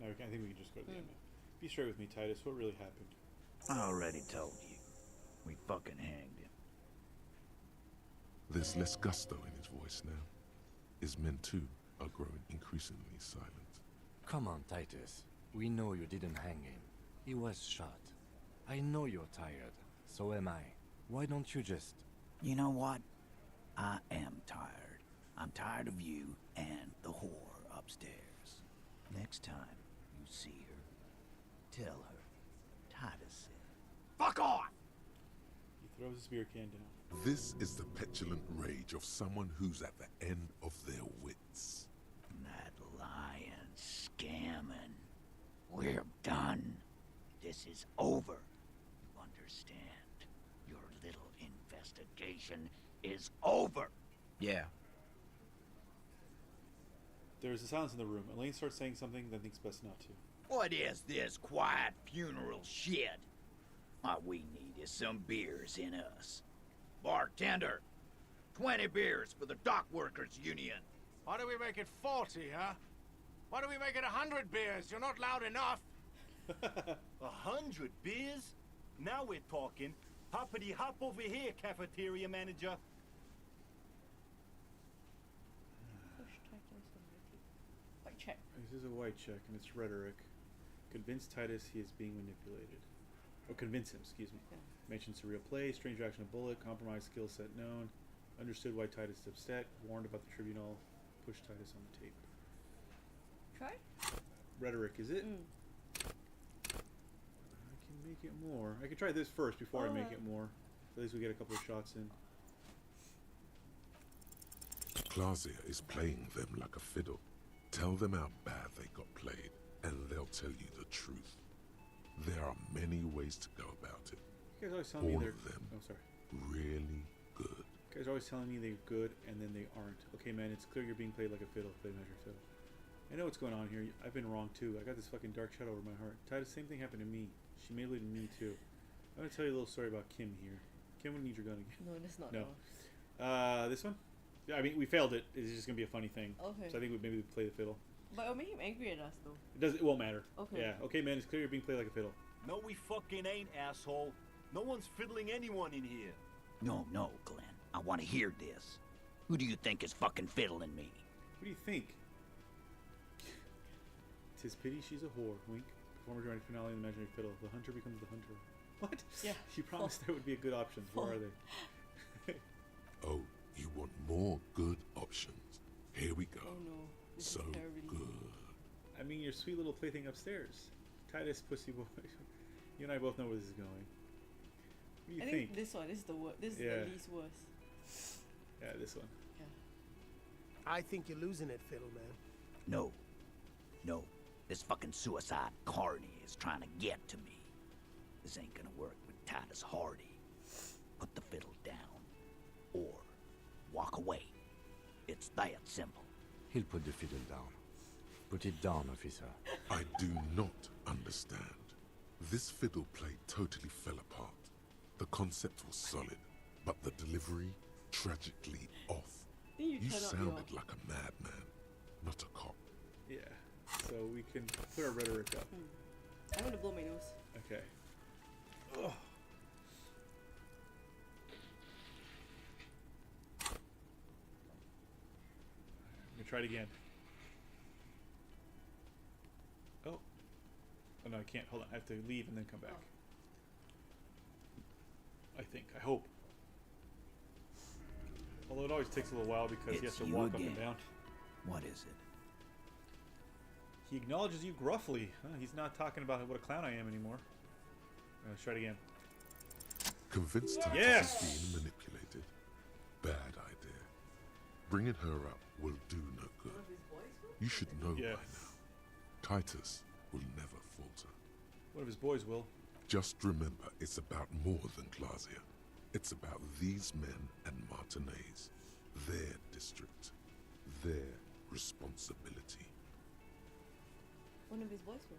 Now, I think we can just go to the end. Be straight with me, Titus. What really happened? I already told you. We fucking hanged him. There's less gusto in his voice now. His men too are growing increasingly silent. Come on, Titus. We know you didn't hang him. He was shot. I know you're tired. So am I. Why don't you just... You know what? I am tired. I'm tired of you and the whore upstairs. Next time you see her, tell her Titus said, "Fuck off!" He throws his beer can down. This is the petulant rage of someone who's at the end of their wits. That lying, scamming. We're done. This is over. You understand? Your little investigation is over. Yeah. There's a silence in the room. Elaine starts saying something, then thinks best not to. What is this quiet funeral shit? What we need is some beers in us. Bartender, 20 beers for the Dock Workers Union. Why do we make it 40, huh? Why do we make it 100 beers? You're not loud enough. 100 beers? Now we're talking. Hoppity hop over here, cafeteria manager. Push Titus on the tape. White check. This is a white check, and it's rhetoric. Convince Titus he is being manipulated. Or convince him, excuse me. Yeah. Mentions surreal play, strange action of bullet, compromised skill set known. Understood why Titus is upset. Warned about the tribunal. Push Titus on the tape. Try? Rhetoric, is it? I can make it more. I can try this first before I make it more. At least we get a couple of shots in. Clausia is playing them like a fiddle. Tell them how bad they got played, and they'll tell you the truth. There are many ways to go about it. You guys always telling me All they're... of them Oh, sorry. really good. You guys are always telling me they're good, and then they aren't. Okay, man, it's clear you're being played like a fiddle. Play measure fiddle. I know what's going on here. I've been wrong, too. I got this fucking dark shadow over my heart. Titus, same thing happened to me. She manipulated me, too. I'm going to tell you a little story about Kim here. Kim, we need your gun again. No, that's not. No. This one? Yeah, I mean, we failed it. It's just going to be a funny thing. Okay. So I think maybe we play the fiddle. But it'll make him angry at us, though. It won't matter. Okay. Yeah. Okay, man, it's clear you're being played like a fiddle. No, we fucking ain't, asshole. No one's fiddling anyone in here. No, Glenn. I want to hear this. Who do you think is fucking fiddling me? What do you think? 'Tis pity she's a whore. Wink. Performer dramatic finale in the imaginary fiddle. The hunter becomes the hunter. What? Yeah. She promised there would be a good options. Where are they? Oh, you want more good options? Here we go. Oh no. This So is terribly. good. I mean, your sweet little plaything upstairs. Titus, pussy boy. You and I both know where this is going. What do you I think this one is the worst. This is Yeah. the least worst. Yeah, this one. I think you're losing it, Fiddle Man. No. No. This fucking suicide carny is trying to get to me. This ain't gonna work with Titus Hardy. Put the fiddle down. Or walk away. It's that simple. He'll put the fiddle down. Put it down, officer. I do not understand. This fiddle play totally fell apart. The concept was solid, but the delivery tragically off. You You cannot be sounded off. like a madman, not a cop. Yeah. So we can put our rhetoric up. I'm gonna blow my nose. Okay. Ugh. I'm gonna try it again. Oh. Oh no, I can't. Hold on. I have to leave and then come back. I think. I hope. Although it always takes a little while because he has It's to you walk up again. and down. What is it? He acknowledges you gruffly. Huh, he's not talking about what a clown I am anymore. Let's try it again. Convinced Titus Yes! is being manipulated. Bad idea. Bringing her up will do no good. You should know by now. Titus will never falter. One of his boys will. Just remember, it's about more than Glasia. It's about these men and Martinez, their district, their responsibility. One of his boys will.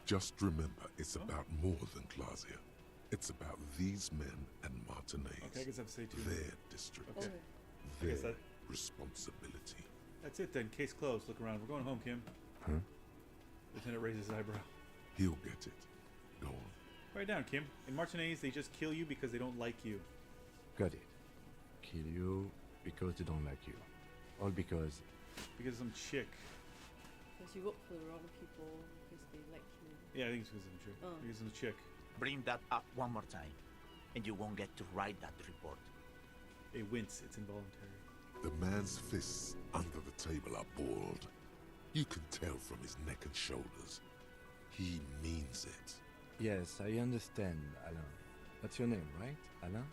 Just remember, it's about more than Glasia. It's about these men and Martinez, Okay, I guess I have to say two. their district, Okay. I their guess that- responsibility. That's it then. Case closed. Look around. We're going home, Kim. Huh? Lieutenant raises his eyebrow. He'll get it. Go on. Write it down, Kim. In Martinez, they just kill you because they don't like you. Got it. Kill you because they don't like you. All because Because of some chick. Because you work for the wrong people. Because they like you. Yeah, I think it's because of some chick. Oh. Because of some chick. Bring that up one more time, and you won't get to write that report. They wince. It's involuntary. The man's fists under the table are balled. You can tell from his neck and shoulders. He means it. Yes, I understand, Alain. That's your name, right, Alain?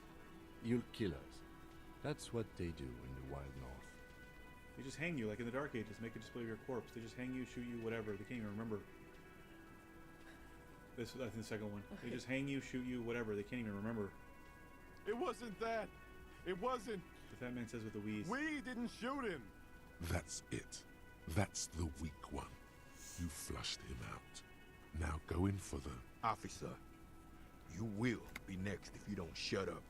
You'll kill us. That's what they do in the wild north. They just hang you like in the Dark Ages. Make a display of your corpse. They just hang you, shoot you, whatever. They can't even remember. This, I think the second one. They just hang you, shoot you, whatever. They can't even remember. It wasn't that. It wasn't. The fat man says with a wheeze. We didn't shoot him. That's it. That's the weak one. You flushed him out. Now go in for the... Officer, you will be next if you don't shut up.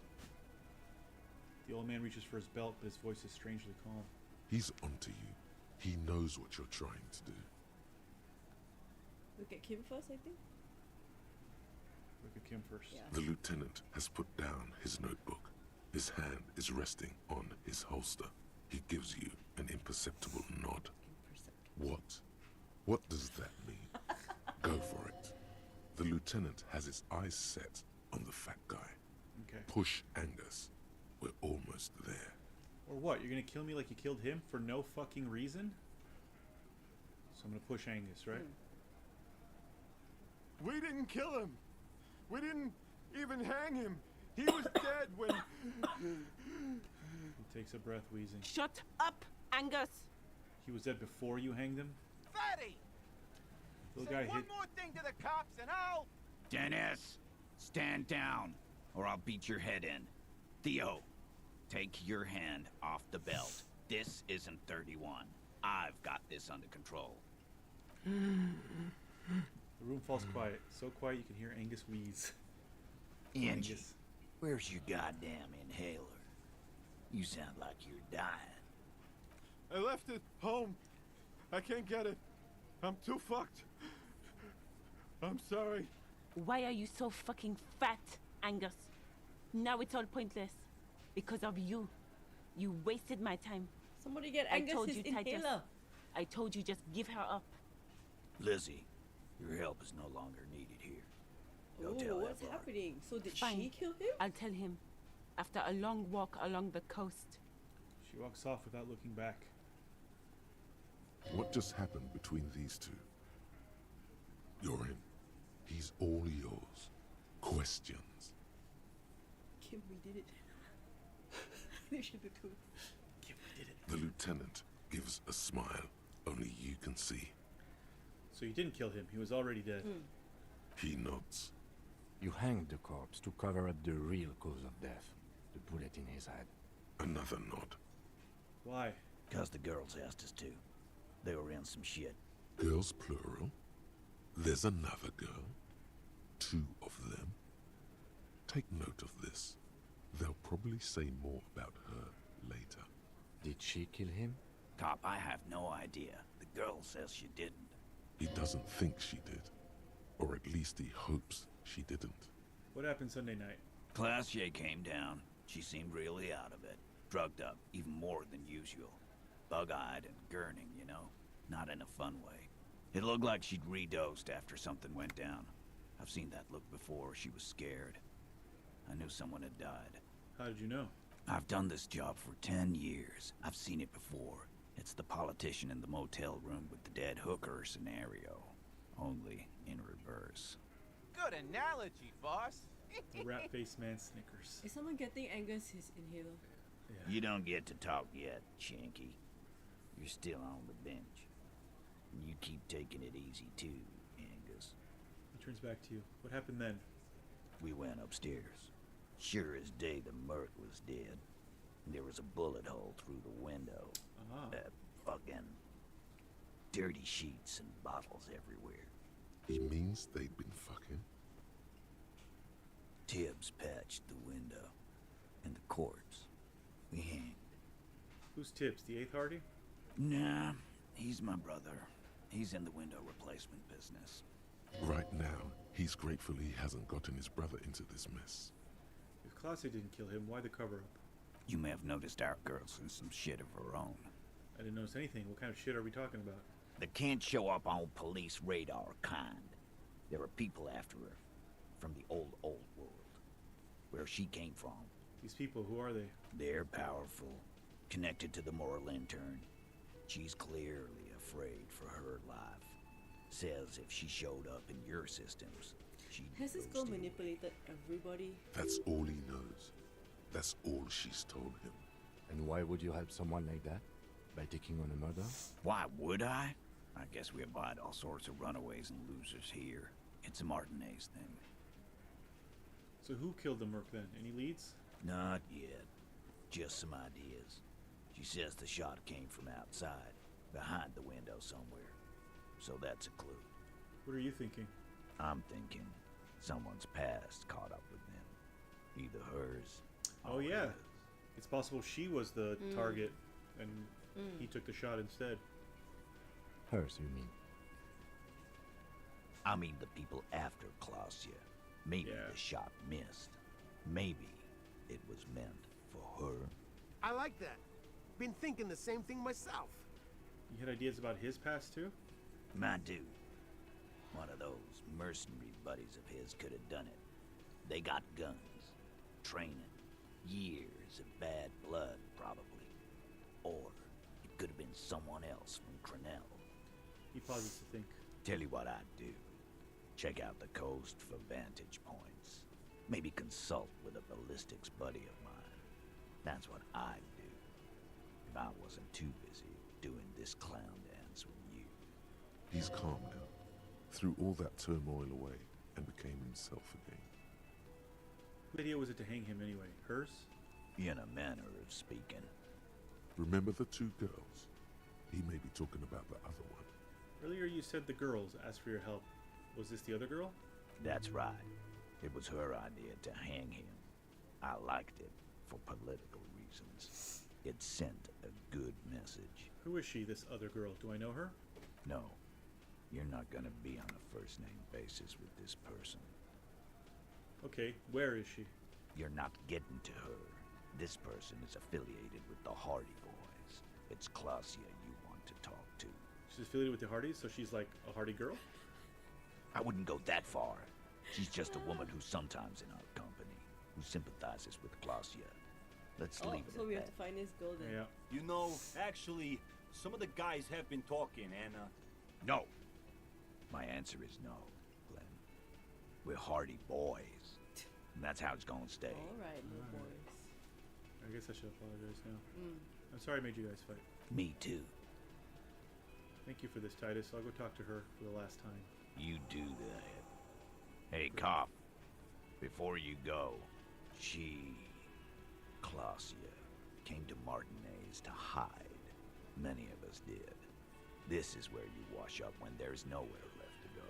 The old man reaches for his belt, but his voice is strangely calm. He's onto you. He knows what you're trying to do. Look at Kim first, I think. Look at Kim first. Yeah. The lieutenant has put down his notebook. His hand is resting on his holster. He gives you an imperceptible nod. What? What does that mean? Go for it. The lieutenant has his eyes set on the fat guy. Okay. Push Angus. We're almost there. Or what? You're gonna kill me like you killed him for no fucking reason? So I'm gonna push Angus, right? We didn't kill him. We didn't even hang him. He was dead when... He takes a breath, wheezing. Shut up, Angus! He was dead before you hanged him? Fatty! Little Say guy one hit... more thing to the cops and I'll... Dennis, stand down, or I'll beat your head in. Theo, take your hand off the belt. This isn't 31. I've got this under control. The room falls quiet. So quiet you can hear Angus wheeze. Angie, Angus. where's your goddamn inhaler? You sound like you're dying. I left it home. I can't get it. I'm too fucked. I'm sorry. Why are you so fucking fat, Angus? Now it's all pointless. Because of you. You wasted my time. Somebody get I Angus told his you, Titus. inhaler. I told you just give her up. Lizzie, your help is no longer needed here. Go Oh, tell what's that bard. happening? So did Fine. she kill him? I'll tell him. After a long walk along the coast. She walks off without looking back. What just happened between these two? You're in. He's all yours. Questions. Kim, we did it. They should be cool. Kim, we did it. The lieutenant gives a smile only you can see. So you didn't kill him. He was already dead. He nods. You hanged the corpse to cover up the real cause of death. The bullet in his head. Another nod. Why? 'Cause the girls asked us to. They were in some shit. Girls plural. There's another girl. 2 of them. Take note of this. They'll probably say more about her later. Did she kill him? Cop, I have no idea. The girl says she didn't. He doesn't think she did. Or at least he hopes she didn't. What happened Sunday night? Classier came down. She seemed really out of it. Drugged up, even more than usual. Bug-eyed and gurning, you know? Not in a fun way. It looked like she'd redosed after something went down. I've seen that look before. She was scared. I knew someone had died. How did you know? I've done this job for 10 years. I've seen it before. It's the politician in the motel room with the dead hooker scenario. Only in reverse. Good analogy, boss. The rat-faced man snickers. Is someone getting Angus his inhaler? Yeah. You don't get to talk yet, Shanky. You're still on the bench. And you keep taking it easy too, Angus. He turns back to you. What happened then? We went upstairs. Sure as day the merc was dead. There was a bullet hole through the window. Fucking dirty sheets and bottles everywhere. He means they'd been fucking. Tibbs patched the window. And the corpse. We hanged. Who's Tibbs? The 8th Hardy? Nah, he's my brother. He's in the window replacement business. Right now, he's grateful he hasn't gotten his brother into this mess. If Classy didn't kill him, why the cover-up? You may have noticed our girl's in some shit of her own. I didn't notice anything. What kind of shit are we talking about? The can't show up on police radar kind. There are people after her. From the old world. Where she came from. These people, who are they? They're powerful. Connected to the moral intern. She's clearly afraid for her life. Says if she showed up in your systems, she'd Has this girl manipulated everybody? That's all he knows. That's all she's told him. And why would you help someone like that? By taking on a murder? Why would I? I guess we abide all sorts of runaways and losers here. It's a Martinez thing. So who killed the merc then? Any leads? Not yet. Just some ideas. She says the shot came from outside, behind the window somewhere. So that's a clue. What are you thinking? I'm thinking someone's past caught up with them. Either hers. Oh yeah. It's possible she was the target and he took the shot instead. Hers, you mean? I mean the people after Clausia. Maybe the shot missed. Maybe it was meant for her. I like that. Been thinking the same thing myself. You had ideas about his past too? My dude. One of those mercenary buddies of his could have done it. They got guns, training, years of bad blood, probably. Or it could have been someone else from Crenell. He pauses to think. Tell you what I'd do. Check out the coast for vantage points. Maybe consult with a ballistics buddy of mine. That's what I'd do. If I wasn't too busy doing this clown dance with you. He's calm now. Threw all that turmoil away and became himself again. What idea was it to hang him anyway? Hers? In a manner of speaking. Remember the 2 girls? He may be talking about the other one. Earlier you said the girls asked for your help. Was this the other girl? That's right. It was her idea to hang him. I liked it for political reasons. It sent a good message. Who is she, this other girl? Do I know her? No. You're not gonna be on a first-name basis with this person. Okay, where is she? You're not getting to her. This person is affiliated with the Hardy Boys. It's Clausia you want to talk to. She's affiliated with the Hardys, so she's like a Hardy girl? I wouldn't go that far. She's just a woman who's sometimes in our company, who sympathizes with Claudia. Let's Oh, leave it so at we have that. to find this girl then. Yeah. You know, actually, some of the guys have been talking, and No. My answer is no, Glenn. We're hardy boys. And that's how it's gonna stay. Alright, little boys. I guess I should apologize now. Mm. I'm sorry I made you guys fight. Me too. Thank you for this, Titus. I'll go talk to her for the last time. You do that. Hey, cop. Before you go, Chee, Claudia came to Martinez to hide. Many of us did. This is where you wash up when there's nowhere left to go.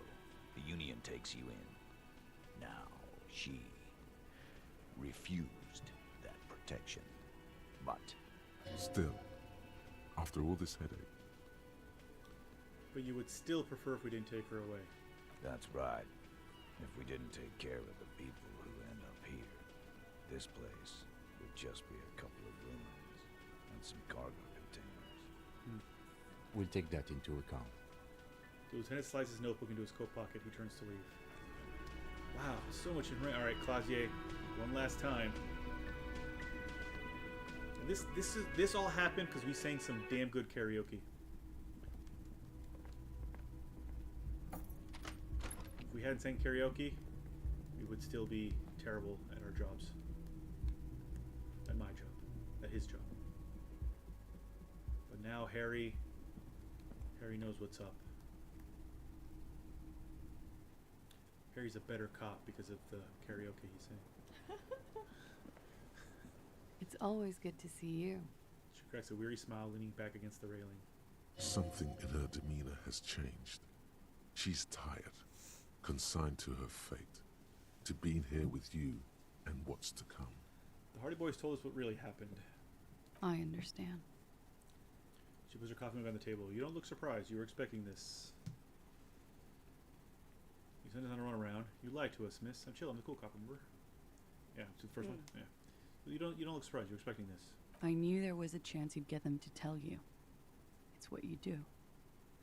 The Union takes you in. Now, she refused that protection. But Still, after all this headache, But you would still prefer if we didn't take her away. that's right. If we didn't take care of the people who end up here, this place would just be a couple of ruins and some cargo containers. We'll take that into account. The lieutenant slides his notebook into his coat pocket. He turns to leave. Wow, so much in rank. All right, Claudier, one last time. And this all happened because we sang some damn good karaoke. If we hadn't sang karaoke, we would still be terrible at our jobs. At my job. At his job. But now Harry knows what's up. Harry's a better cop because of the karaoke he sang. It's always good to see you. She cracks a weary smile, leaning back against the railing. something in her demeanor has changed. She's tired, consigned to her fate, to being here with you and what's to come. The Hardy Boys told us what really happened. I understand. She puts her coffee mug on the table. You don't look surprised. You were expecting this. You sent us on a run around. You lied to us, miss. I'm chill. I'm the cool cop, remember? Yeah, to the first one? Yeah. You don't look surprised. You're expecting this. I knew there was a chance you'd get them to tell you. It's what you do.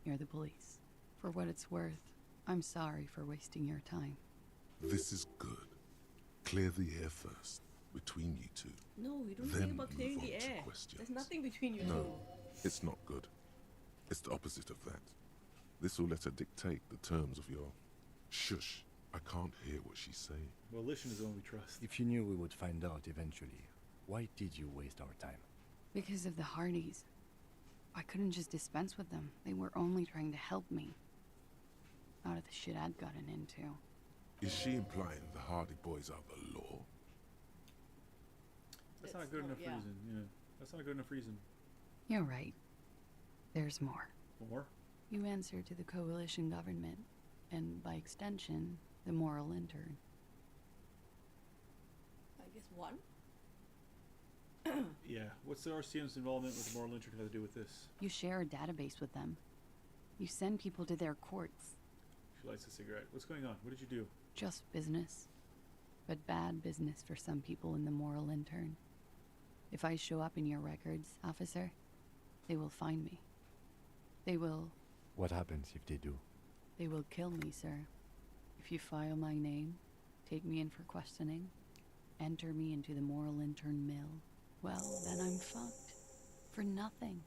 You're the police. For what it's worth, I'm sorry for wasting your time. This is good. Clear the air first, between you two. No, we don't Then think about clearing move the on to air. questions. There's nothing between you No, two. it's not good. It's the opposite of that. This will let her dictate the terms of your... Shush. I can't hear what she's saying. Well, Lishan is the one we trust. If you knew we would find out eventually, why did you waste our time? Because of the Hardys. I couldn't just dispense with them. They were only trying to help me. Out of the shit I'd gotten into. Is she implying the Hardy Boys are the law? That's not a good enough reason. Yeah, that's not a good enough reason. You're right. There's more. More? You answer to the coalition government, and by extension, the moral intern. I guess one? Yeah. What's the RCM's involvement with the moral intern got to do with this? You share a database with them. You send people to their courts. She lights a cigarette. What's going on? What did you do? Just business. But bad business for some people in the moral intern. If I show up in your records, officer, they will find me. They will... What happens if they do? They will kill me, sir. If you file my name, take me in for questioning, enter me into the moral intern mill, well, then I'm fucked. For nothing.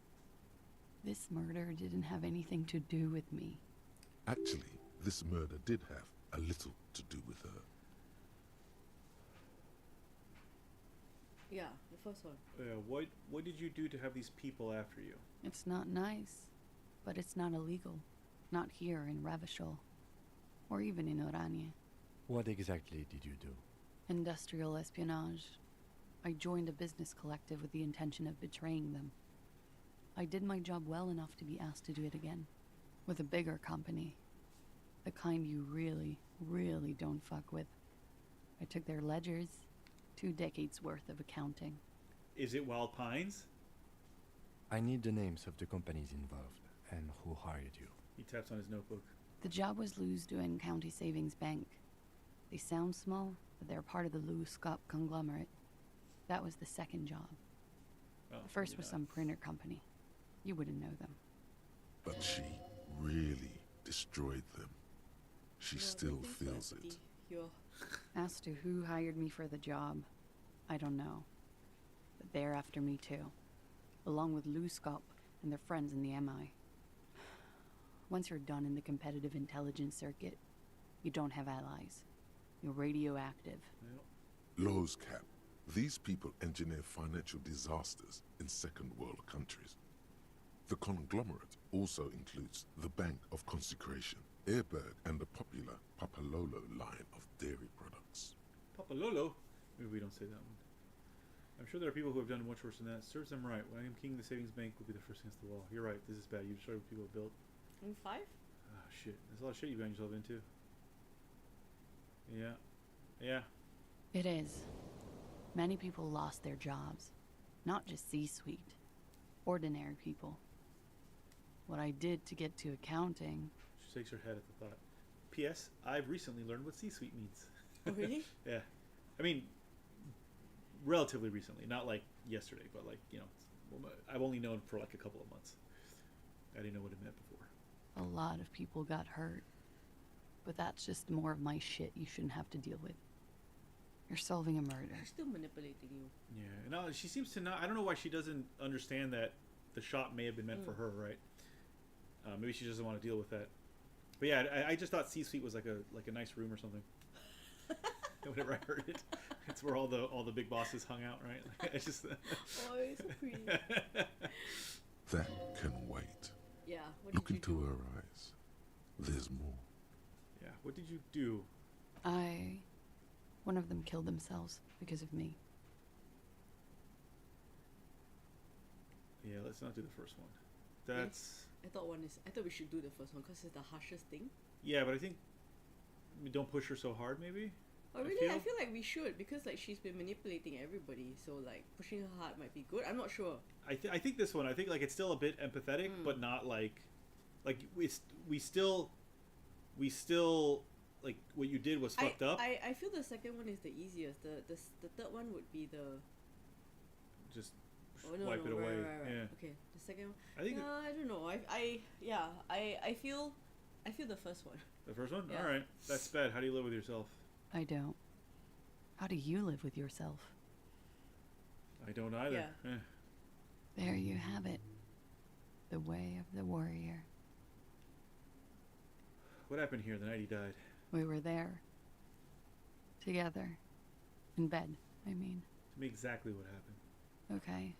This murder didn't have anything to do with me. Actually, this murder did have a little to do with her. Yeah, the first one. What did you do to have these people after you? It's not nice, but it's not illegal. Not here in Revachol, or even in Oranje. What exactly did you do? Industrial espionage. I joined a business collective with the intention of betraying them. I did my job well enough to be asked to do it again. With a bigger company. The kind you really, really don't fuck with. I took their ledgers, 2 decades worth of accounting. Is it Wild Pines? I need the names of the companies involved and who hired you. He taps on his notebook. The job was Lewsdoen County Savings Bank. They sound small, but they're part of the Lewis-Scott conglomerate. That was the second job. Oh, The first maybe was not. some printer company. You wouldn't know them. But she really destroyed them. She Well, still everything's feels empty. it. You're As to who hired me for the job, I don't know. But they're after me too, along with Luskop and their friends in the MI. Once you're done in the competitive intelligence circuit, you don't have allies. You're radioactive. Lowe's Cap. These people engineer financial disasters in second world countries. The conglomerate also includes the Bank of Consecration, Airbird, and the popular Papalolo line of dairy products. Papalolo? Maybe we don't say that one. I'm sure there are people who have done much worse than that. Serves them right. When I am king, the savings bank will be the first against the wall. You're right. This is bad. You destroyed what people have built. in 5? Ah, shit. There's a lot of shit you've gotten yourself into. Yeah. Yeah. It is. Many people lost their jobs. Not just C-suite. Ordinary people. What I did to get to accounting... She shakes her head at the thought. P.S. I've recently learned what C-suite means. Oh, really? Yeah. I mean, relatively recently. Not like yesterday, but like, you know, I've only known for like a couple of months. I didn't know what it meant before. A lot of people got hurt. But that's just more of my shit you shouldn't have to deal with. You're solving a murder. She's still manipulating you. Yeah. No, she seems to not... I don't know why she doesn't understand that the shot may have been meant for her, right? Maybe she doesn't want to deal with that. But yeah, I just thought C-suite was like a nice room or something. Whenever I heard it, it's where all the big bosses hung out, right? Like, it's just. Oh, it's so pretty. That can wait. Yeah. What Look did into you do? her eyes. There's more. Yeah. What did you do? One of them killed themselves because of me. Yeah. Let's not do the first one. That's. I thought we should do the first one because it's the harshest thing. Yeah, but I think we don't push her so hard, maybe. Oh really? I feel like we should because like she's been manipulating everybody, so like pushing her hard might be good. I'm not sure. I think this one. I think like it's still a bit empathetic, but not like we still like what you did was fucked up. I feel the second one is the easiest. The third one would be the just wipe it away. Right. Yeah. Okay. The second one. I think. I don't know. I feel the first one. The first one. Yeah. All right. That's bad. How do you live with yourself? I don't. How do you live with yourself? I don't either. Yeah. There you have it. The way of the warrior. What happened here the night he died? We were there. Together. In bed, I mean. Tell me exactly what happened. Okay.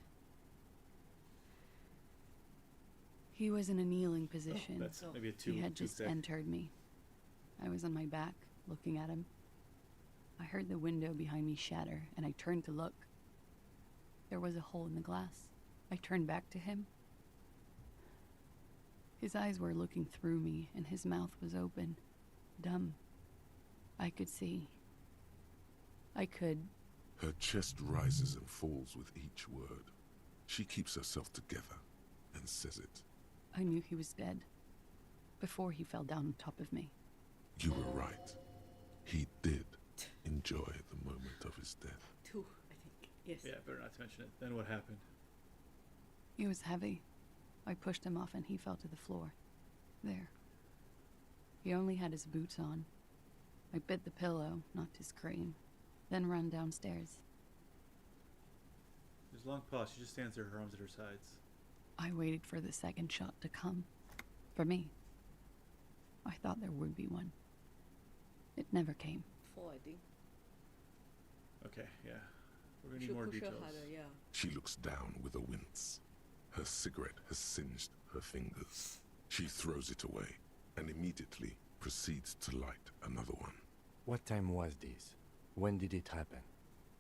He was in a kneeling position. That's maybe a two. He had just entered me. I was on my back, looking at him. I heard the window behind me shatter, and I turned to look. There was a hole in the glass. I turned back to him. His eyes were looking through me, and his mouth was open. Dumb. I could see. I could... Her chest rises and falls with each word. She keeps herself together and says it. I knew he was dead. Before he fell down on top of me. You were right. He did enjoy the moment of his death. 2, I think. Yes. Yeah, better not to mention it. Then what happened? He was heavy. I pushed him off and he fell to the floor. There. He only had his boots on. I bit the pillow, knocked his cream, then ran downstairs. There's a long pause. She just stands there, her arms at her sides. I waited for the second shot to come. For me. I thought there would be one. It never came. 4, I think. Okay, yeah. We're gonna need more push details. her harder, yeah. She looks down with a wince. Her cigarette has singed her fingers. She throws it away and immediately proceeds to light another one. What time was this? When did it happen?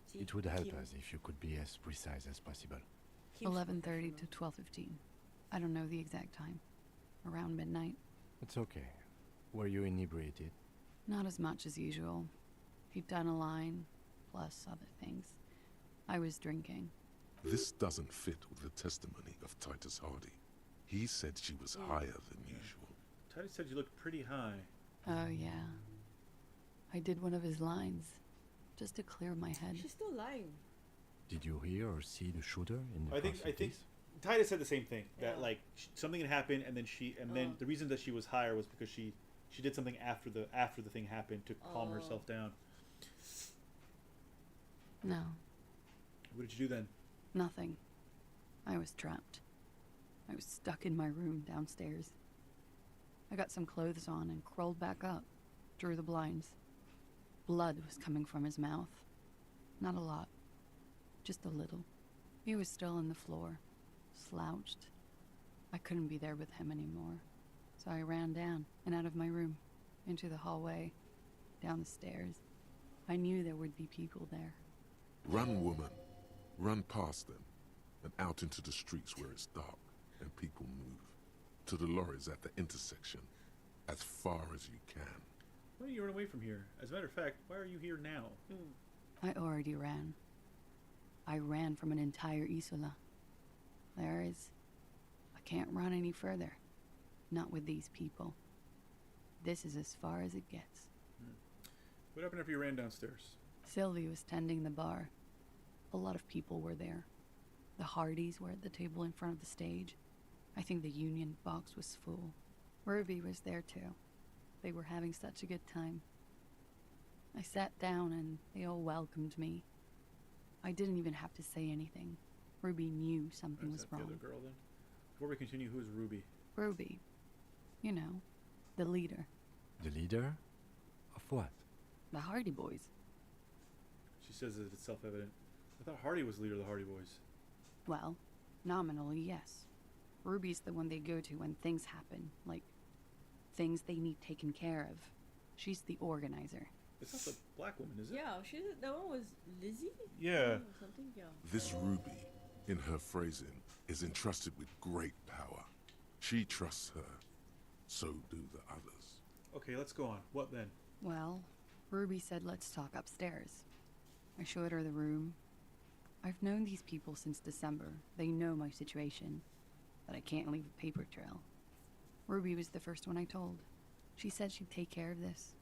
See, It would help Kim- us if you could be as precise as possible. Kim's 11:30 to 12:15. I don't know the exact time. Around midnight. It's okay. Were you inebriated? Not as much as usual. He'd done a line, plus other things. I was drinking. This doesn't fit with the testimony of Titus Hardy. He said she was higher than usual. Titus said you looked pretty high. Oh, yeah. I did one of his lines, just to clear my head. She's still lying. Did you hear or see the shooter in the I think proceedings? Titus said the same thing. That Yeah. like something had happened, and then then the reason that she was higher was because she she did something after the thing happened to calm herself down. No, What did you do then? nothing. I was trapped. I was stuck in my room downstairs. I got some clothes on and crawled back up, drew the blinds. Blood was coming from his mouth. Not a lot, just a little. He was still on the floor, slouched. I couldn't be there with him anymore, so I ran down and out of my room, into the hallway, down the stairs. I knew there would be people there. Run, woman. Run past them and out into the streets where it's dark and people move. To the lorries at the intersection, as far as you can. Why don't you run away from here? As a matter of fact, why are you here now? I already ran. I ran from an entire Isola. I can't run any further. Not with these people. This is as far as it gets. What happened after you ran downstairs? Sylvie was tending the bar. A lot of people were there. The Hardys were at the table in front of the stage. I think the Union box was full. Ruby was there too. They were having such a good time. I sat down and they all welcomed me. I didn't even have to say anything. Ruby knew something was wrong. The other girl then? Before we continue, who is Ruby? Ruby. You know, the leader. The leader? Of what? The Hardy Boys. She says that it's self-evident. I thought Hardy was the leader of the Hardy Boys. Well, nominally, yes. Ruby's the one they go to when things happen, like things they need taken care of. She's the organizer. It's not the black woman, is it? Yeah, that one was Lizzie? Yeah. Or something, yeah. This Ruby, in her phrasing, is entrusted with great power. She trusts her. So do the others. Okay, let's go on. What then? Well, Ruby said let's talk upstairs. I showed her the room. I've known these people since December. They know my situation, that I can't leave a paper trail. Ruby was the first one I told. She said she'd take care of this.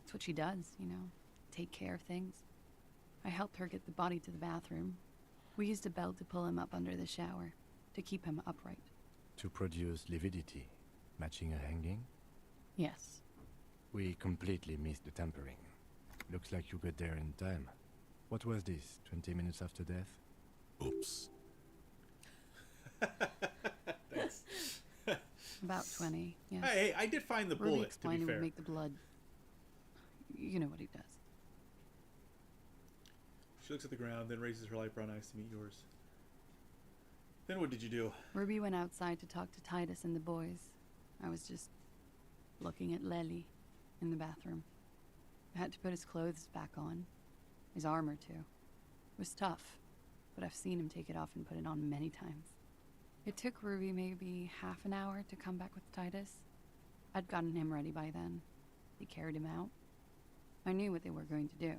It's what she does, you know, take care of things. I helped her get the body to the bathroom. We used a belt to pull him up under the shower, to keep him upright. To produce lividity, matching a hanging? Yes. We completely missed the tampering. Looks like you got there in time. What was this, 20 minutes after death? Oops. Thanks. About 20, yes. Hey, I did find the Ruby bullet, to explained be it fair. would make the blood... You know what he does. She looks at the ground, then raises her light brown eyes to meet yours. Then what did you do? Ruby went outside to talk to Titus and the boys. I was just looking at Lely in the bathroom. I had to put his clothes back on. His armor, too. It was tough, but I've seen him take it off and put it on many times. It took Ruby maybe half an hour to come back with Titus. I'd gotten him ready by then. They carried him out. I knew what they were going to do.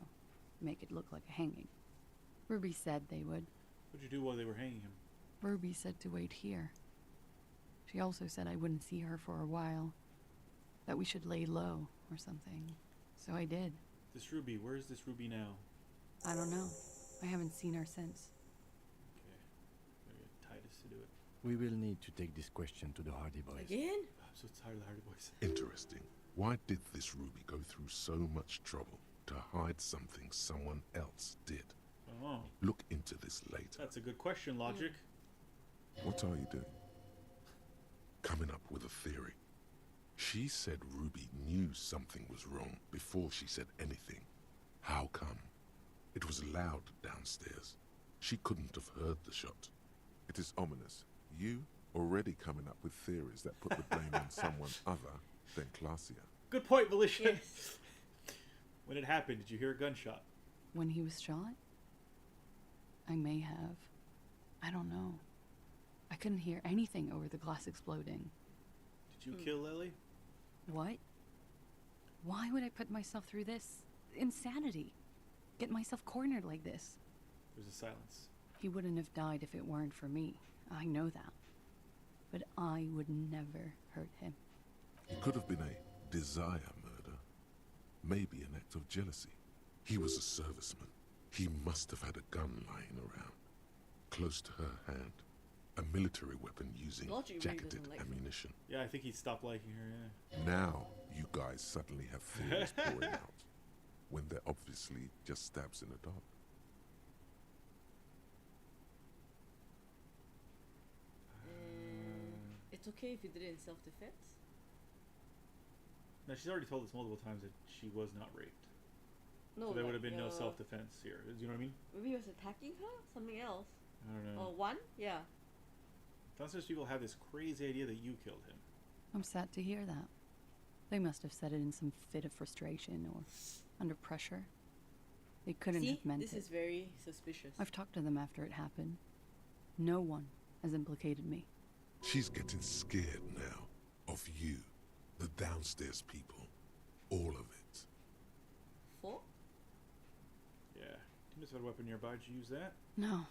Make it look like a hanging. Ruby said they would. What'd you do while they were hanging him? Ruby said to wait here. She also said I wouldn't see her for a while. That we should lay low or something. So I did. This Ruby, where is this Ruby now? I don't know. I haven't seen her since. Okay. Maybe get Titus to do it. We will need to take this question to the Hardy Boys. Again? I'm so tired of the Hardy Boys. Interesting. Why did this Ruby go through so much trouble to hide something someone else did? Oh. Look into this later. That's a good question, Logic. What are you doing? Coming up with a theory. She said Ruby knew something was wrong before she said anything. How come? It was loud downstairs. She couldn't have heard the shot. It is ominous. You already coming up with theories that put the blame on someone other than Clausia. Good point, Volition. Yes. When it happened, did you hear a gunshot? When he was shot? I may have. I don't know. I couldn't hear anything over the glass exploding. Did you kill Lily? What? Why would I put myself through this? Insanity. Get myself cornered like this. There's a silence. He wouldn't have died if it weren't for me. I know that. But I would never hurt him. It could have been a desire murder. Maybe an act of jealousy. He was a serviceman. He must have had a gun lying around, close to her hand. A military weapon using Logic really jacketed doesn't like her. ammunition. Yeah, I think he stopped liking her, yeah. Now, you guys suddenly have feelings pouring out, when they're obviously just stabs in the dark. It's okay if you did it in self-defense? Now, she's already told us multiple times that she was not raped. No, So there would like, have been no self-defense here. Do you know what I mean? Maybe he was attacking her? Something else? I don't know. Oh, one? Yeah. Downstairs people have this crazy idea that you killed him. I'm sad to hear that. They must have said it in some fit of frustration or under pressure. They couldn't See? have meant This it. is very suspicious. I've talked to them after it happened. No one has implicated me. She's getting scared now of you, the downstairs people, all of it. 4? Yeah. You must have had a weapon nearby. Did you use that? No.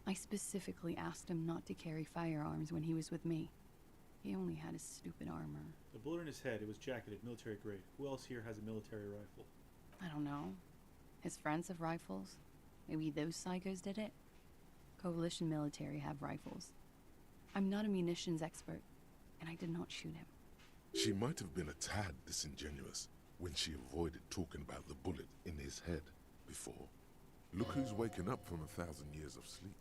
I specifically asked him not to carry firearms when he was with me. He only had his stupid armor. The bullet in his head, it was jacketed, military grade. Who else here has a military rifle? I don't know. His friends have rifles. Maybe those psychos did it. Coalition military have rifles. I'm not a munitions expert, and I did not shoot him. She might have been a tad disingenuous when she avoided talking about the bullet in his head before. Look who's waking up from 1,000 years of sleep.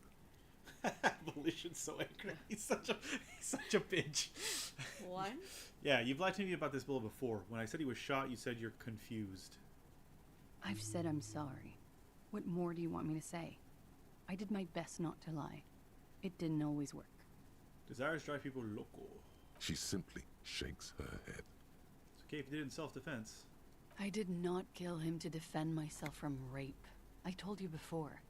Volition's so angry. He's such a bitch. 1? Yeah, you've lied to me about this bullet before. When I said he was shot, you said you're confused. I've said I'm sorry. What more do you want me to say? I did my best not to lie. It didn't always work. Desires drive people loco. She simply shakes her head. It's okay if you did it in self-defense. I did not kill him to defend myself from rape. I told you before.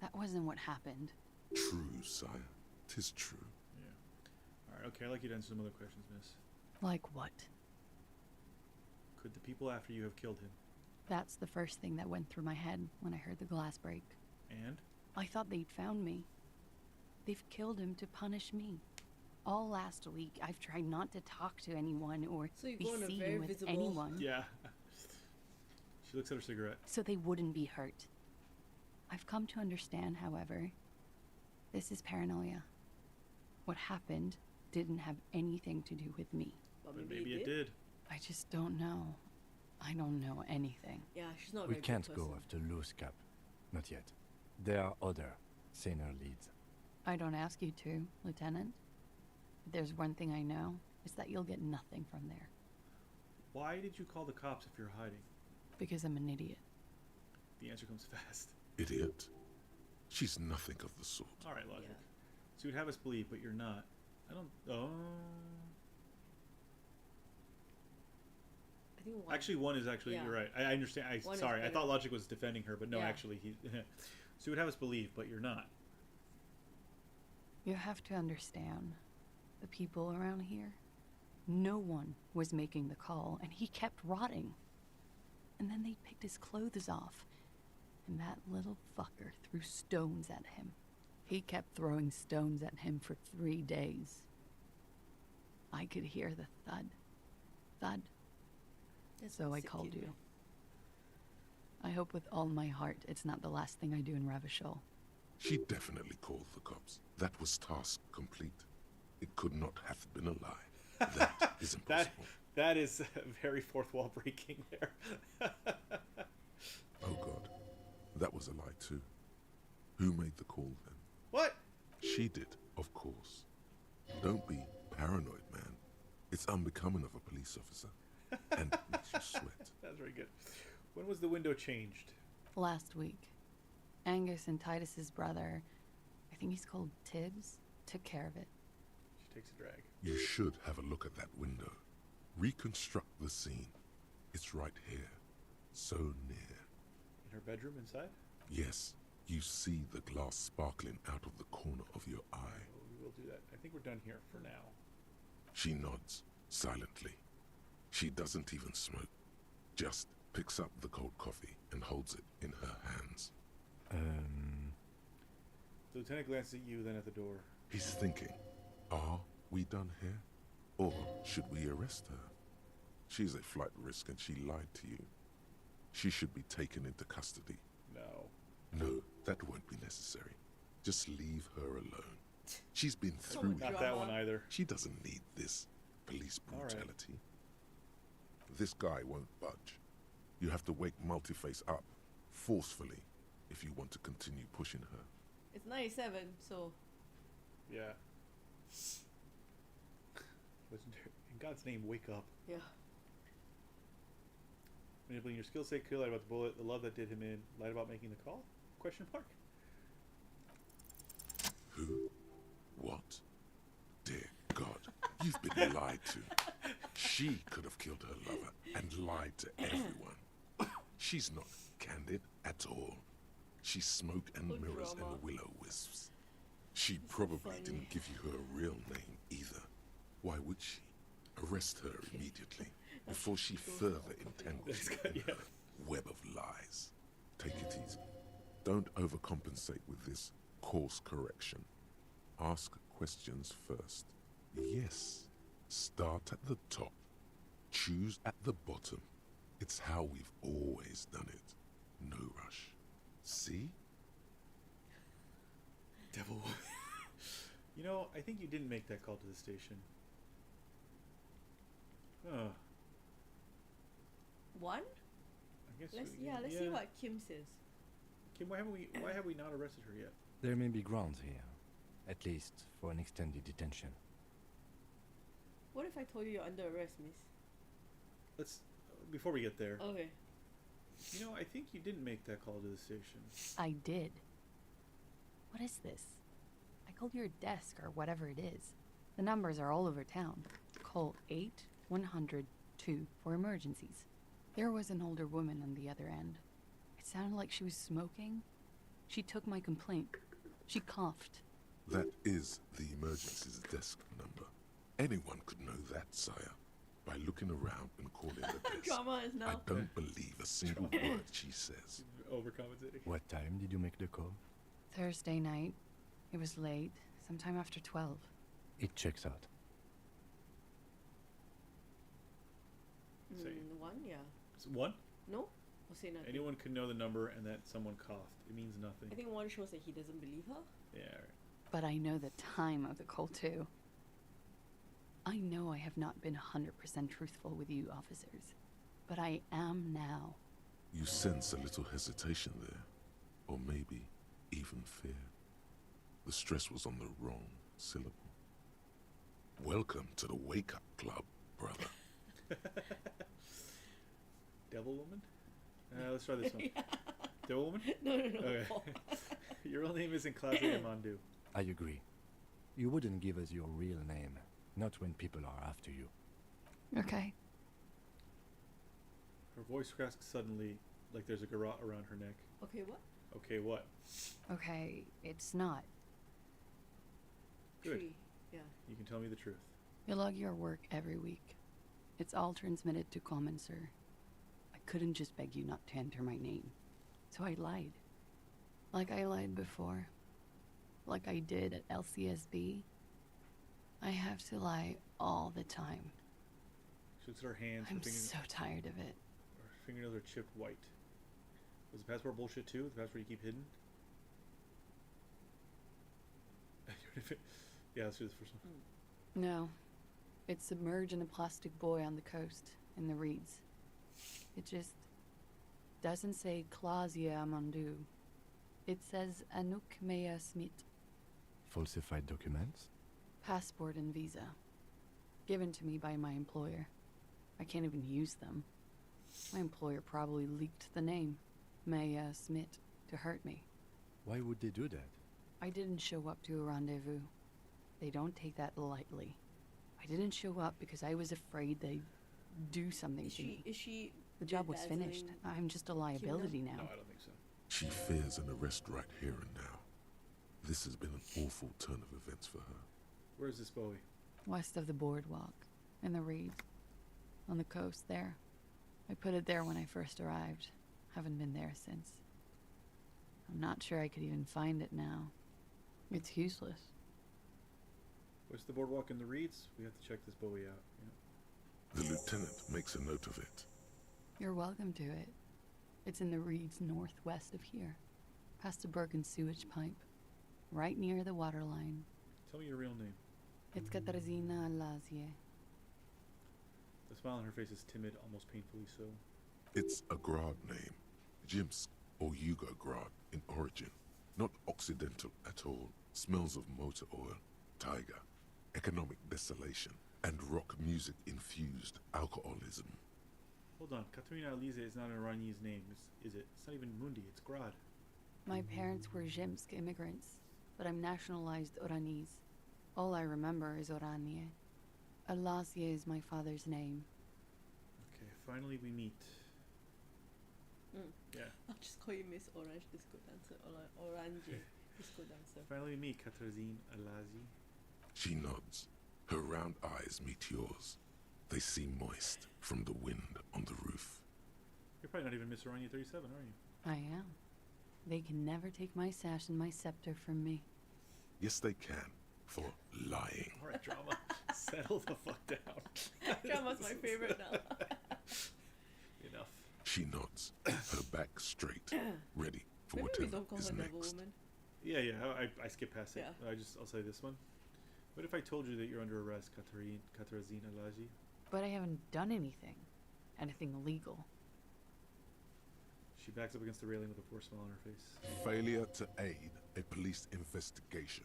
That wasn't what happened. True, sire. 'Tis true. Yeah. Alright, okay, I'd like you to answer some other questions, miss. Like what? Could the people after you have killed him? That's the first thing that went through my head when I heard the glass break. And? I thought they'd found me. They've killed him to punish me. All last week, I've tried not to talk to anyone or So you be go on a seen very with visible- anyone. Yeah. She looks at her cigarette. So they wouldn't be hurt. I've come to understand, however, this is paranoia. What happened didn't have anything to do with me. But But maybe it did. I just don't know. I don't know anything. Yeah, she's not a We very good can't go person. after loose cap. Not yet. There are other, saner leads. I don't ask you to, Lieutenant. If there's one thing I know, it's that you'll get nothing from there. Why did you call the cops if you're hiding? Because I'm an idiot. The answer comes fast. Idiot. She's nothing of the sort. Alright, logic. So you'd have us believe, but you're not. I don't... Oh... I think 1. Actually, 1 is actually... Yeah. You're right. I understand. One is Sorry, I better. thought logic was defending her, but no, Yeah. actually, he... So you would have us believe, but you're not. You have to understand, the people around here, no one was making the call, and he kept rotting. And then they picked his clothes off, and that little fucker threw stones at him. He kept throwing stones at him for 3 days. I could hear the thud. Thud. That's So I sick called kid, you. I hope with all my heart it's not the last thing I do in Ravishol. She definitely called the cops. That was task complete. It could not have been a lie. That is impossible. That is very fourth wall breaking there. Oh God, that was a lie too. Who made the call then? What? She did, of course. Don't be paranoid, man. It's unbecoming of a police officer. And it makes you sweat. That's very good. When was the window changed? Last week, Angus and Titus's brother, I think he's called Tibbs, took care of it. She takes a drag. You should have a look at that window. Reconstruct the scene. It's right here. So near. In her bedroom inside? Yes, you see the glass sparkling out of the corner of your eye. Oh, we will do that. I think we're done here for now. She nods, silently. She doesn't even smoke. Just picks up the cold coffee and holds it in her hands. The lieutenant glances at you, then at the door. He's thinking, are we done here? Or should we arrest her? She's a flight risk and she lied to you. She should be taken into custody. No. No, that won't be necessary. Just leave her alone. She's been So through much it. Not that one either. She doesn't need this police All right. brutality. This guy won't budge. You have to wake Multiface up forcefully if you want to continue pushing her. It's 97, so Yeah. Legendary. In God's name, wake up. yeah. Manipulating your skill set, kill, lied about the bullet, the love that did him in, lied about making the call? Question mark. Who? What? Dear God, you've been lied to. She could have killed her lover and lied to everyone. She's not candid at all. She's smoke and Oh, mirrors drama. and willow-wisps. She probably funny. didn't give you her real name either. Why would she? Arrest her immediately before she further entangles you in her web of lies. Take it easy. Don't overcompensate with this course correction. Ask questions first. Yes, start at the top. Choose at the bottom. It's how we've always done it. No rush. See? Devil woman. You know, I think you didn't make that call to the station. Oh, One? I guess. Let's see what Kim says. Kim, why have we not arrested her yet? There may be grounds here, at least for an extended detention. What if I told you you're under arrest, miss? Let's before we get there. Okay. You know, I think you didn't make that call to the station. I did. What is this? I called your desk or whatever it is. The numbers are all over town. Call 8-100-2 for emergencies. There was an older woman on the other end. It sounded like she was smoking. She took my complaint. She coughed. That is the emergencies desk number. Anyone could know that, sire, by looking around and calling the desk. Drama is now. I don't believe a single word she says. Overcompensating. What time did you make the call? Thursday night. It was late, sometime after 12. It checks out. Say. One, yeah. One? No? Or say nothing. Anyone could know the number and that someone coughed. It means nothing. I think one shows that he doesn't believe her. Yeah. Right. But I know the time of the call, too. I know I have not been 100% truthful with you, officers. But I am now. You sense a little hesitation there, or maybe even fear. The stress was on the wrong syllable. Welcome to the wake-up club, brother. Devil woman? Let's try this one. Devil woman? No. Okay. Your real name isn't Clase Amandu. I agree. You wouldn't give us your real name, not when people are after you. Okay. Her voice cracks suddenly, like there's a garrote around her neck. Okay, what? Okay, what? Okay, it's not. Good. Tree. Yeah. You can tell me the truth. You log your work every week. It's all transmitted to Common, sir. I couldn't just beg you not to enter my name. So I lied. Like I lied before. Like I did at LCSB. I have to lie all the time. She looks at her hands. I'm her fingers, so tired of it. her fingernails are chipped white. Was the passport bullshit too? The passport you keep hidden? Yeah, let's do this first one. No. It's submerged in a plastic buoy on the coast, in the reeds. It just doesn't say Clausia Amandu. It says Anouk Mea Smith. Falsified documents? Passport and visa. Given to me by my employer. I can't even use them. My employer probably leaked the name, Mea Smith, to hurt me. Why would they do that? I didn't show up to a rendezvous. They don't take that lightly. I didn't show up because I was afraid they'd do something to me. Is she The job was finished. bedazzling I'm just a liability now. No, I don't think so. She fears an arrest right here and now. This has been an awful turn of events for her. Where's this Bowie? West of the boardwalk, in the reeds, on the coast there. I put it there when I first arrived. Haven't been there since. I'm not sure I could even find it now. It's useless. Where's the boardwalk in the reeds? We have to check this Bowie out. The lieutenant makes a note of it. You're welcome to it. It's in the reeds northwest of here, past a broken sewage pipe, right near the water line. Tell me your real name. It's Katarzyna Lazie. The smile on her face is timid, almost painfully so. It's a Grad name. Jimsk or Yugo Grad in origin. Not Occidental at all. Smells of motor oil, tiger, economic desolation, and rock music infused alcoholism. Hold on, Katerina Elise is not an Oranese name, is it? It's not even Mundi, it's Grad. My parents were Zhimsk immigrants, but I'm nationalized Oranese. All I remember is Oranje. Alasie is my father's name. Okay, finally we meet. Yeah. I'll just call you Miss Orange Disco Dancer or Orange Disco Dancer. Finally we meet Katarzyna Alazi. She nods. Her round eyes meet yours. They seem moist from the wind on the roof. You're probably not even Miss Oranje 37, are you? I am. They can never take my sash and my scepter from me. Yes, they can. For lying. Alright, drama. Settle the fuck down. Drama's my favorite now. Enough. She nods, her back straight, ready for Maybe we whatever don't call is her Devil next. Woman. Yeah, I skip past it. Yeah. I'll say this one. What if I told you that you're under arrest, Katarzyna Alazi? But I haven't done anything. Anything illegal. She backs up against the railing with a forced smile on her face. Failure to aid a police investigation.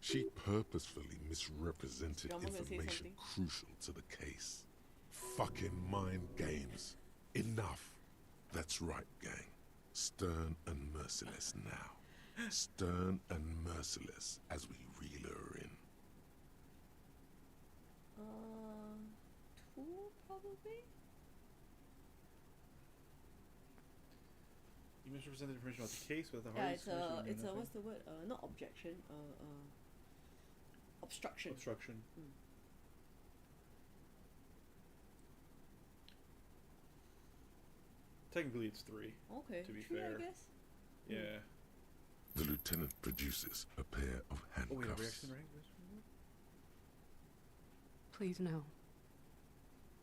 She purposefully misrepresented Drama gonna say information something? crucial to the case. Fucking mind games. Enough. That's right, gang. Stern and merciless now. Stern and merciless as we reel her in. 2 probably? You misrepresented information about the case with the Yeah, hardest it's a what's the word? Not objection. Obstruction. Obstruction. Technically, it's 3. Okay. To be 3, fair. I guess. Yeah. The lieutenant produces a pair of Oh wait, a handcuffs. reaction, right? Please no.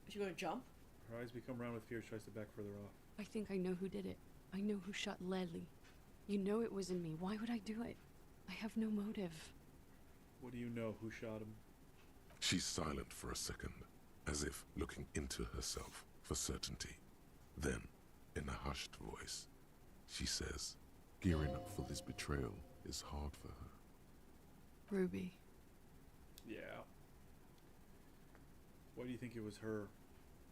Is she gonna jump? Her eyes become round with fear. She tries to back further off. I think I know who did it. I know who shot Leslie. You know it wasn't me. Why would I do it? I have no motive. What do you know? Who shot him? She's silent for a second, as if looking into herself for certainty. Then, in a hushed voice, she says, gearing up for this betrayal is hard for her. Ruby. Yeah. Why do you think it was her?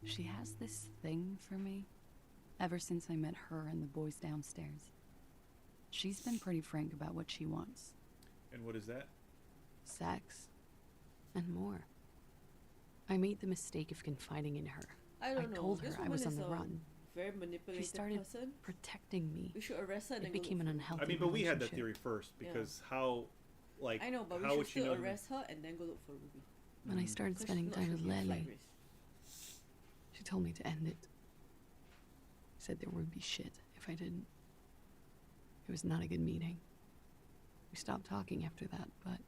She has this thing for me. Ever since I met her and the boys downstairs. She's been pretty frank about what she wants. And what is that? Sex. And more. I made the mistake of confiding in her. I don't know. told This her I woman was on is the a run. Very manipulative She started person. protecting me. We should arrest her and It then go became look an for her. unhealthy I mean, but we had that relationship. theory first Yeah. because how, like, I know, but we how should would she still know? arrest her and then go look for Ruby. When I started Because spending she's time not with should be a flight Lely, risk. she told me to end it. Said there would be shit if I didn't. It was not a good meeting. We stopped talking after that, but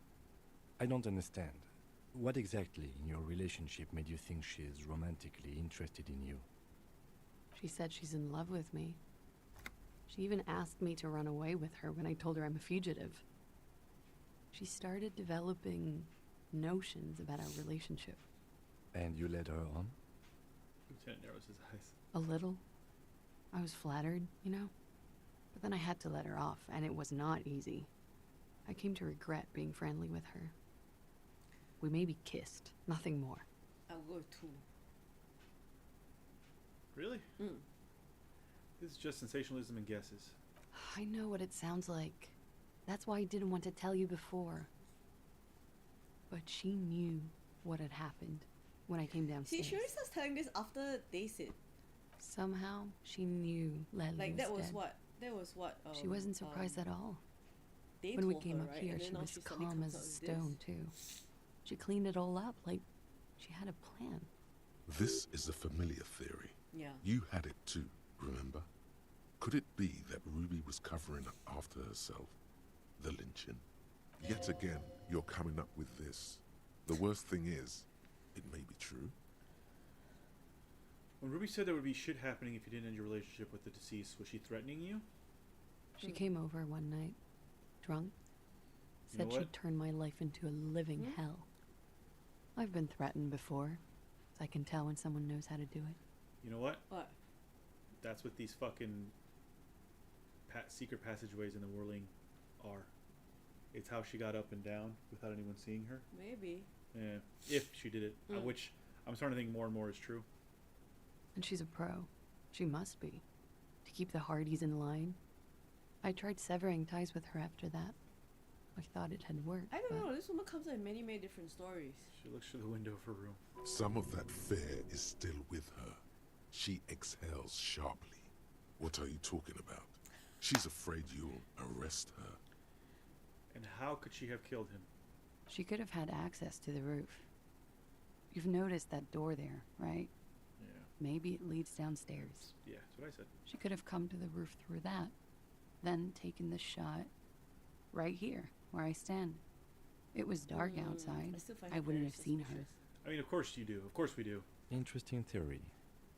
I don't understand. What exactly in your relationship made you think she is romantically interested in you? she said she's in love with me. She even asked me to run away with her when I told her I'm a fugitive. She started developing notions about our relationship. And you led her on? Lieutenant narrows his eyes. A little. I was flattered, you know? But then I had to let her off, and it was not easy. I came to regret being friendly with her. We maybe kissed, nothing more. I'll go with 2. Really? Mm. This is just sensationalism and guesses. I know what it sounds like. That's why I didn't want to tell you before. But she knew what had happened when I came See, downstairs. she always starts telling this after they said. Somehow, she knew Leslie Like that was dead. what? That was what? She wasn't surprised at all. They When we told came her, up right? here, And then she now was she suddenly calm comes as a out with stone, too. She cleaned it all up, like she had a plan. This is a familiar theory. Yeah. You had it too, remember? Could it be that Ruby was covering up after herself? The lynching? Yet again, you're coming up with this. The worst thing is, it may be true. When Ruby said there would be shit happening if you didn't end your relationship with the deceased, was she threatening you? She came over one night, drunk, You know Said what? she'd turn my life into a living hell. I've been threatened before. I can tell when someone knows how to do it. You know what? What? That's what these fucking secret passageways in the whirling are. It's how she got up and down without anyone seeing her. Maybe. Yeah, if she did it, which I'm starting to think more and more is true. And she's a pro. She must be. To keep the Hardys in line. I tried severing ties with her after that. I thought it had worked. I don't know. This woman comes in many, many different stories. She looks through the window of her room. Some of that fear is still with her. She exhales sharply. What are you talking about? She's afraid you'll arrest her. And how could she have killed him? She could have had access to the roof. You've noticed that door there, right? Yeah. Maybe it leads downstairs. Yeah, that's what I said. She could have come to the roof through that, then taken the shot right here, where I stand. It was dark outside. I wouldn't have seen her. I mean, of course you do. Of course we do. Interesting theory.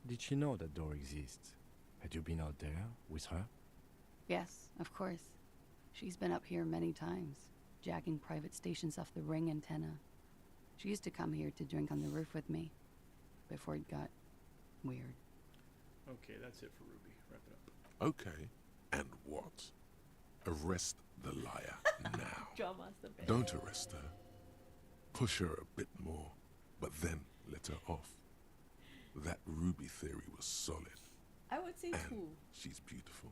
Did she know that door exists? Had you been out there with her? Yes, of course. She's been up here many times, jacking private stations off the ring antenna. She used to come here to drink on the roof with me, before it got weird. Okay, that's it for Ruby. Wrap it up. Okay, and what? Arrest the liar now. Drama's the best. Don't arrest her. Push her a bit more, but then let her off. That Ruby theory was solid. I would say and 2. She's beautiful.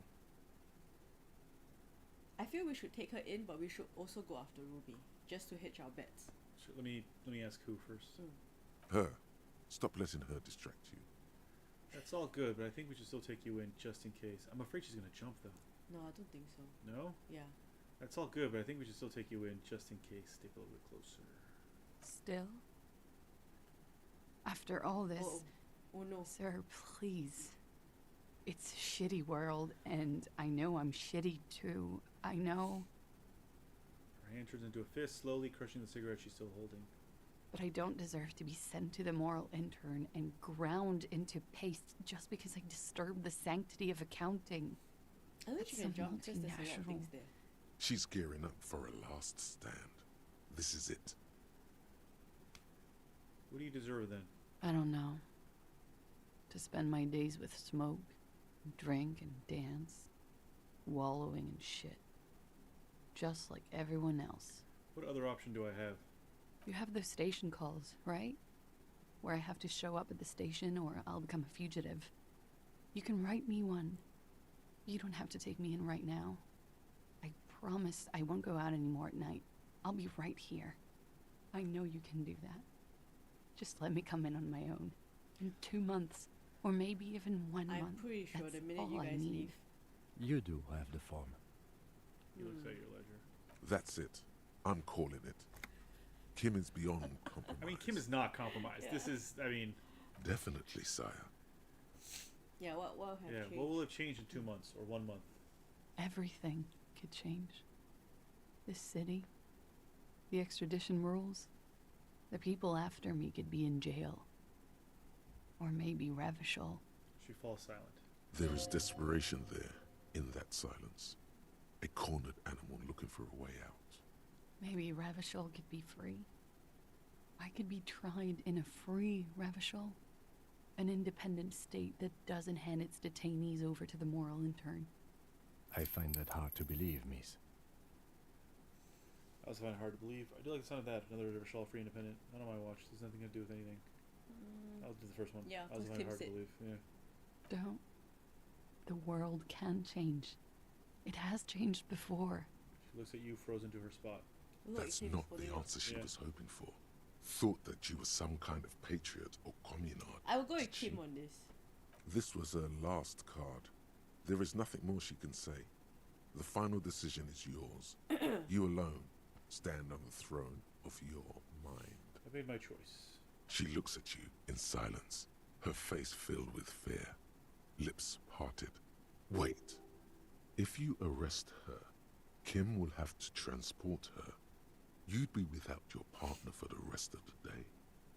I feel we should take her in, but we should also go after Ruby, just to hedge our bets. So let me ask who first. Her. Stop letting her distract you. That's all good, but I think we should still take you in just in case. I'm afraid she's gonna jump though. No, I don't think so. No? Yeah. That's all good, but I think we should still take you in just in case. Stick a little bit closer. Still? After all this... Oh no. Sir, please. It's a shitty world, and I know I'm shitty too. I know. Her hand turns into a fist, slowly crushing the cigarette she's still holding. But I don't deserve to be sent to the moral intern and ground into paste just because I disturbed the sanctity of accounting. I think That's she can some jump because there's a lot of multinational- things there. She's gearing up for a last stand. This is it. What do you deserve then? I don't know. To spend my days with smoke, drink and dance, wallowing in shit. Just like everyone else. What other option do I have? You have those station calls, right? Where I have to show up at the station or I'll become a fugitive. You can write me one. You don't have to take me in right now. I promise I won't go out anymore at night. I'll be right here. I know you can do that. Just let me come in on my own. In 2 months, or maybe even 1 month. I'm pretty sure That's the minute all you I guys need. leave. You do have the form. He looks at your ledger. That's it. I'm calling it. Kim is beyond compromise. I mean, Kim is not compromised. Yeah. This is, I mean... Definitely, sire. Yeah, what have Yeah, changed? what will have changed in 2 months or 1 month? Everything could change. This city, the extradition rules, the people after me could be in jail. Or maybe Revachol. She falls silent. There is desperation there, in that silence. A cornered animal looking for a way out. Maybe Revachol could be free. I could be tried in a free Revachol. An independent state that doesn't hand its detainees over to the moral intern. I find that hard to believe, miss. I also find it hard to believe. I do like the sound of that. Another Rachel Free Independent. Not on my watch. There's nothing to do with anything. I'll do the first one. Yeah, I also find it hard to believe. Yeah. Don't. The world can change. It has changed before. She looks at you, frozen to her spot. That's not the answer she was hoping for. Thought that you were some kind of patriot or communard. I will go with Kim on this. This was her last card. There is nothing more she can say. The final decision is yours. You alone stand on the throne of your mind. I made my choice. She looks at you in silence, her face filled with fear, lips parted. Wait. If you arrest her, Kim will have to transport her. You'd be without your partner for the rest of the day.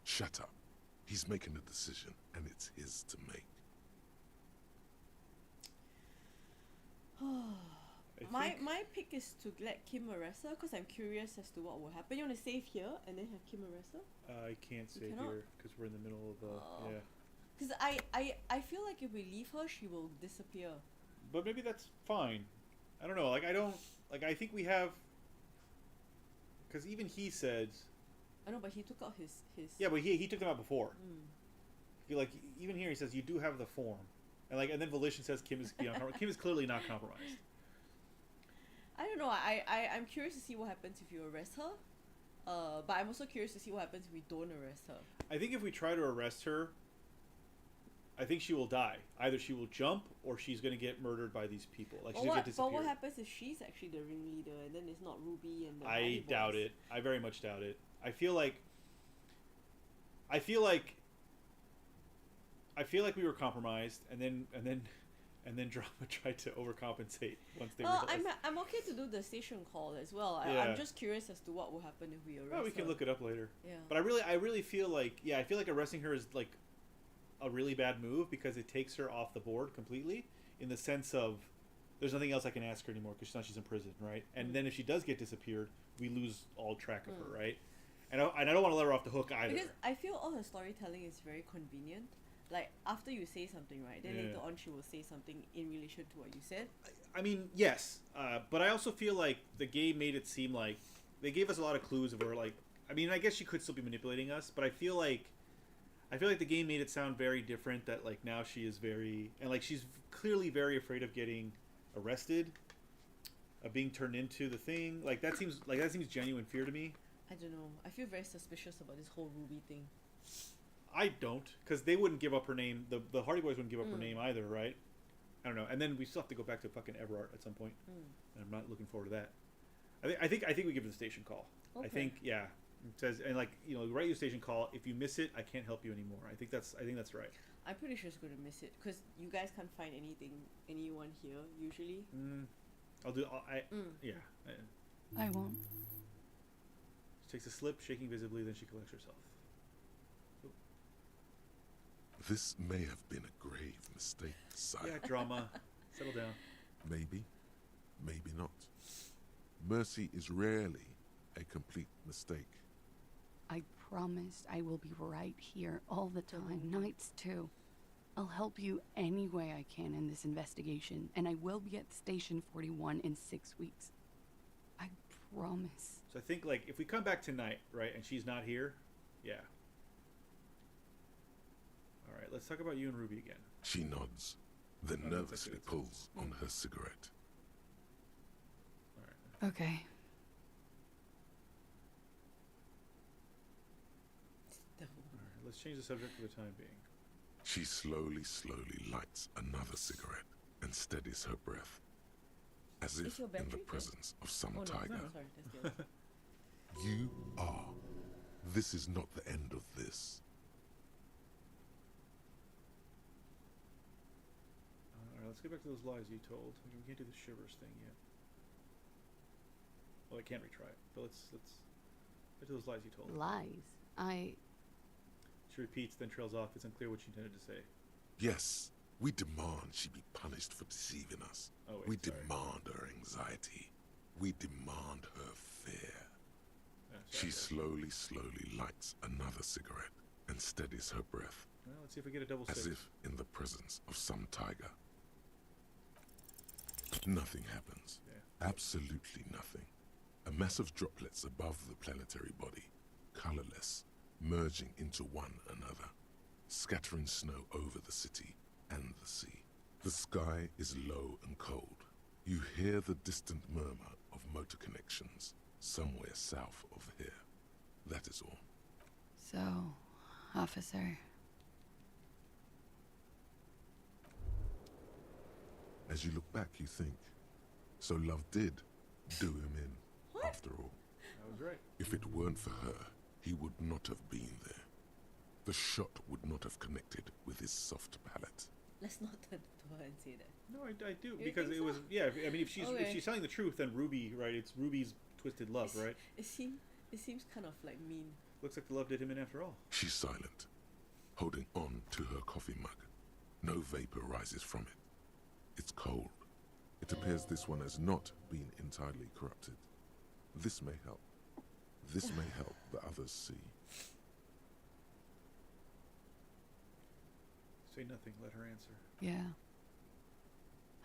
Shut up. He's making a decision, and it's his to make. I my pick is to let Kim arrest her because I'm curious as to what will happen. You want to save here and then have Kim arrest her? I can't You save cannot? here because we're in the middle of yeah. Because I feel like if we leave her, she will disappear. But maybe that's fine. I don't know. Like I think we have. Because even he said. I know, but he took out his. Yeah, but he took them out before. Mm. I feel like even here he says you do have the form, and then Volition says Kim is beyond. Kim is clearly not compromised. I don't know. I'm curious to see what happens if you arrest her. But I'm also curious to see what happens if we don't arrest her. I think if we try to arrest her, I think she will die. Either she will jump or she's going to get murdered by these people. Like she's going to disappear. But what happens if she's actually the ringleader and then it's not Ruby and the I Hardy doubt boys? it. I very much doubt it. I feel like we were compromised, and then Drama tried to overcompensate once they realized. I'm okay to do the station call as well. Yeah. I'm just curious as to what will happen if we arrest her. Well, we can look it up later. Yeah. But I really feel like arresting her is like a really bad move because it takes her off the board completely in the sense of there's nothing else I can ask her anymore because she's in prison, right? And then if she does get disappeared, we lose all track of her, right? And I don't want to let her off the hook either. Because I feel all her storytelling is very convenient. Like, after you say something, right, then later on she will say something in relation to what you said. I mean, yes, but I also feel like the game made it seem like they gave us a lot of clues of her. Like, I mean, I guess she could still be manipulating us, but I feel like the game made it sound very different. That like now she is very and like she's clearly very afraid of getting arrested, of being turned into the thing. Like that seems genuine fear to me. I don't know. I feel very suspicious about this whole Ruby thing. I don't, because they wouldn't give up her name. The Hardy Boys wouldn't give up her name either, right? I don't know. And then we still have to go back to fucking Everard at some point. And I'm not looking forward to that. I think we give it a station call. Okay. I think it says and like write you a station call. If you miss it, I can't help you anymore. I think that's right. I'm pretty sure it's going to miss it because you guys can't find anyone here usually. Yeah. I won't. She takes a slip, shaking visibly, then she collects herself. This may have been a grave mistake, sire. Yeah, Drama. Settle down. Maybe, maybe not. Mercy is rarely a complete mistake. I promised I will be right here all the time, nights too. I'll help you any way I can in this investigation, and I will be at Station 41 in 6 weeks. I promise. So I think like if we come back tonight, right, and she's not here, yeah. All right, let's talk about you and Ruby again. She nods, then nervously pulls on her cigarette. All right. Okay. All right, let's change the subject for the time being. She slowly lights another cigarette and steadies her breath, as if in the presence of some tiger. Sorry, that's the other. You are. This is not the end of this. Alright, let's get back to those lies you told. We can't do the shivers thing yet. Well, I can't retry it, but let's get to those lies you told. Lies? She repeats, then trails off. It's unclear what she intended to say. Yes, we demand she be punished for deceiving us. Oh, wait, we sorry. demand her anxiety. We demand her fear. She slowly lights another cigarette and steadies her breath, Well, let's see if we get a double as six. if in the presence of some tiger. Nothing happens. Yeah. Absolutely nothing. A mass of droplets above the planetary body, colorless, merging into one another, scattering snow over the city and the sea. The sky is low and cold. You hear the distant murmur of motor connections somewhere south of here. That is all. So, officer. As you look back, you think, so love did do him in, after all. That was right. If it weren't for her, he would not have been there. The shot would not have connected with his soft palate. Let's not turn to her and say that. No, I do, You because think it so? was I mean, if she's telling the truth, then Ruby, right? It's Ruby's twisted love, right? It seems kind of like mean. Looks like the love did him in after all. She's silent, holding on to her coffee mug. No vapor rises from it. It's cold, It appears this one has not been entirely corrupted. This may help. This may help the others see. Say nothing, let her answer. Yeah.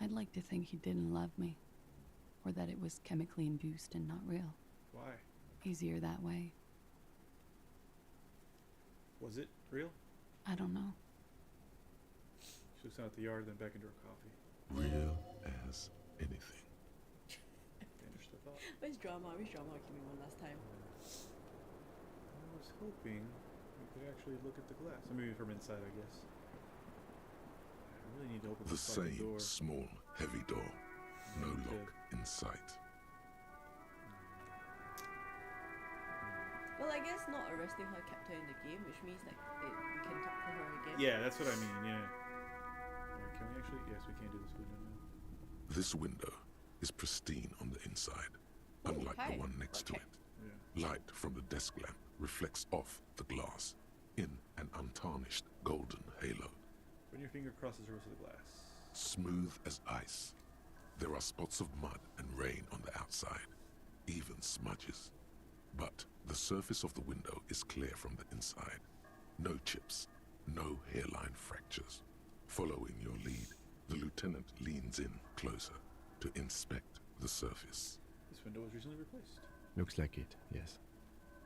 I'd like to think he didn't love me. Or that it was chemically induced and not real. Why? Easier that way. Was it real? I don't know. She looks out at the yard, then back into her coffee. Real as anything. Finish the thought. Where's drama? I wish drama came in one last time. I was hoping we could actually look at the glass. I mean, from inside, I guess. I really need to open The this fucking same door. small, heavy door. No lock in sight. Well, I guess not arresting her kept her in the game, which means like we can talk to her again. Yeah, that's what I mean, yeah. Alright, can we actually? Yes, we can do this window now. This window is pristine on the inside, unlike hi. the one next to it. Yeah. Light from the desk lamp reflects off the glass in an untarnished golden halo. Run your finger across the surface of the glass. Smooth as ice. There are spots of mud and rain on the outside, even smudges. But the surface of the window is clear from the inside. No chips, no hairline fractures. Following your lead, the lieutenant leans in closer to inspect the surface. This window was recently replaced. Looks like it, yes.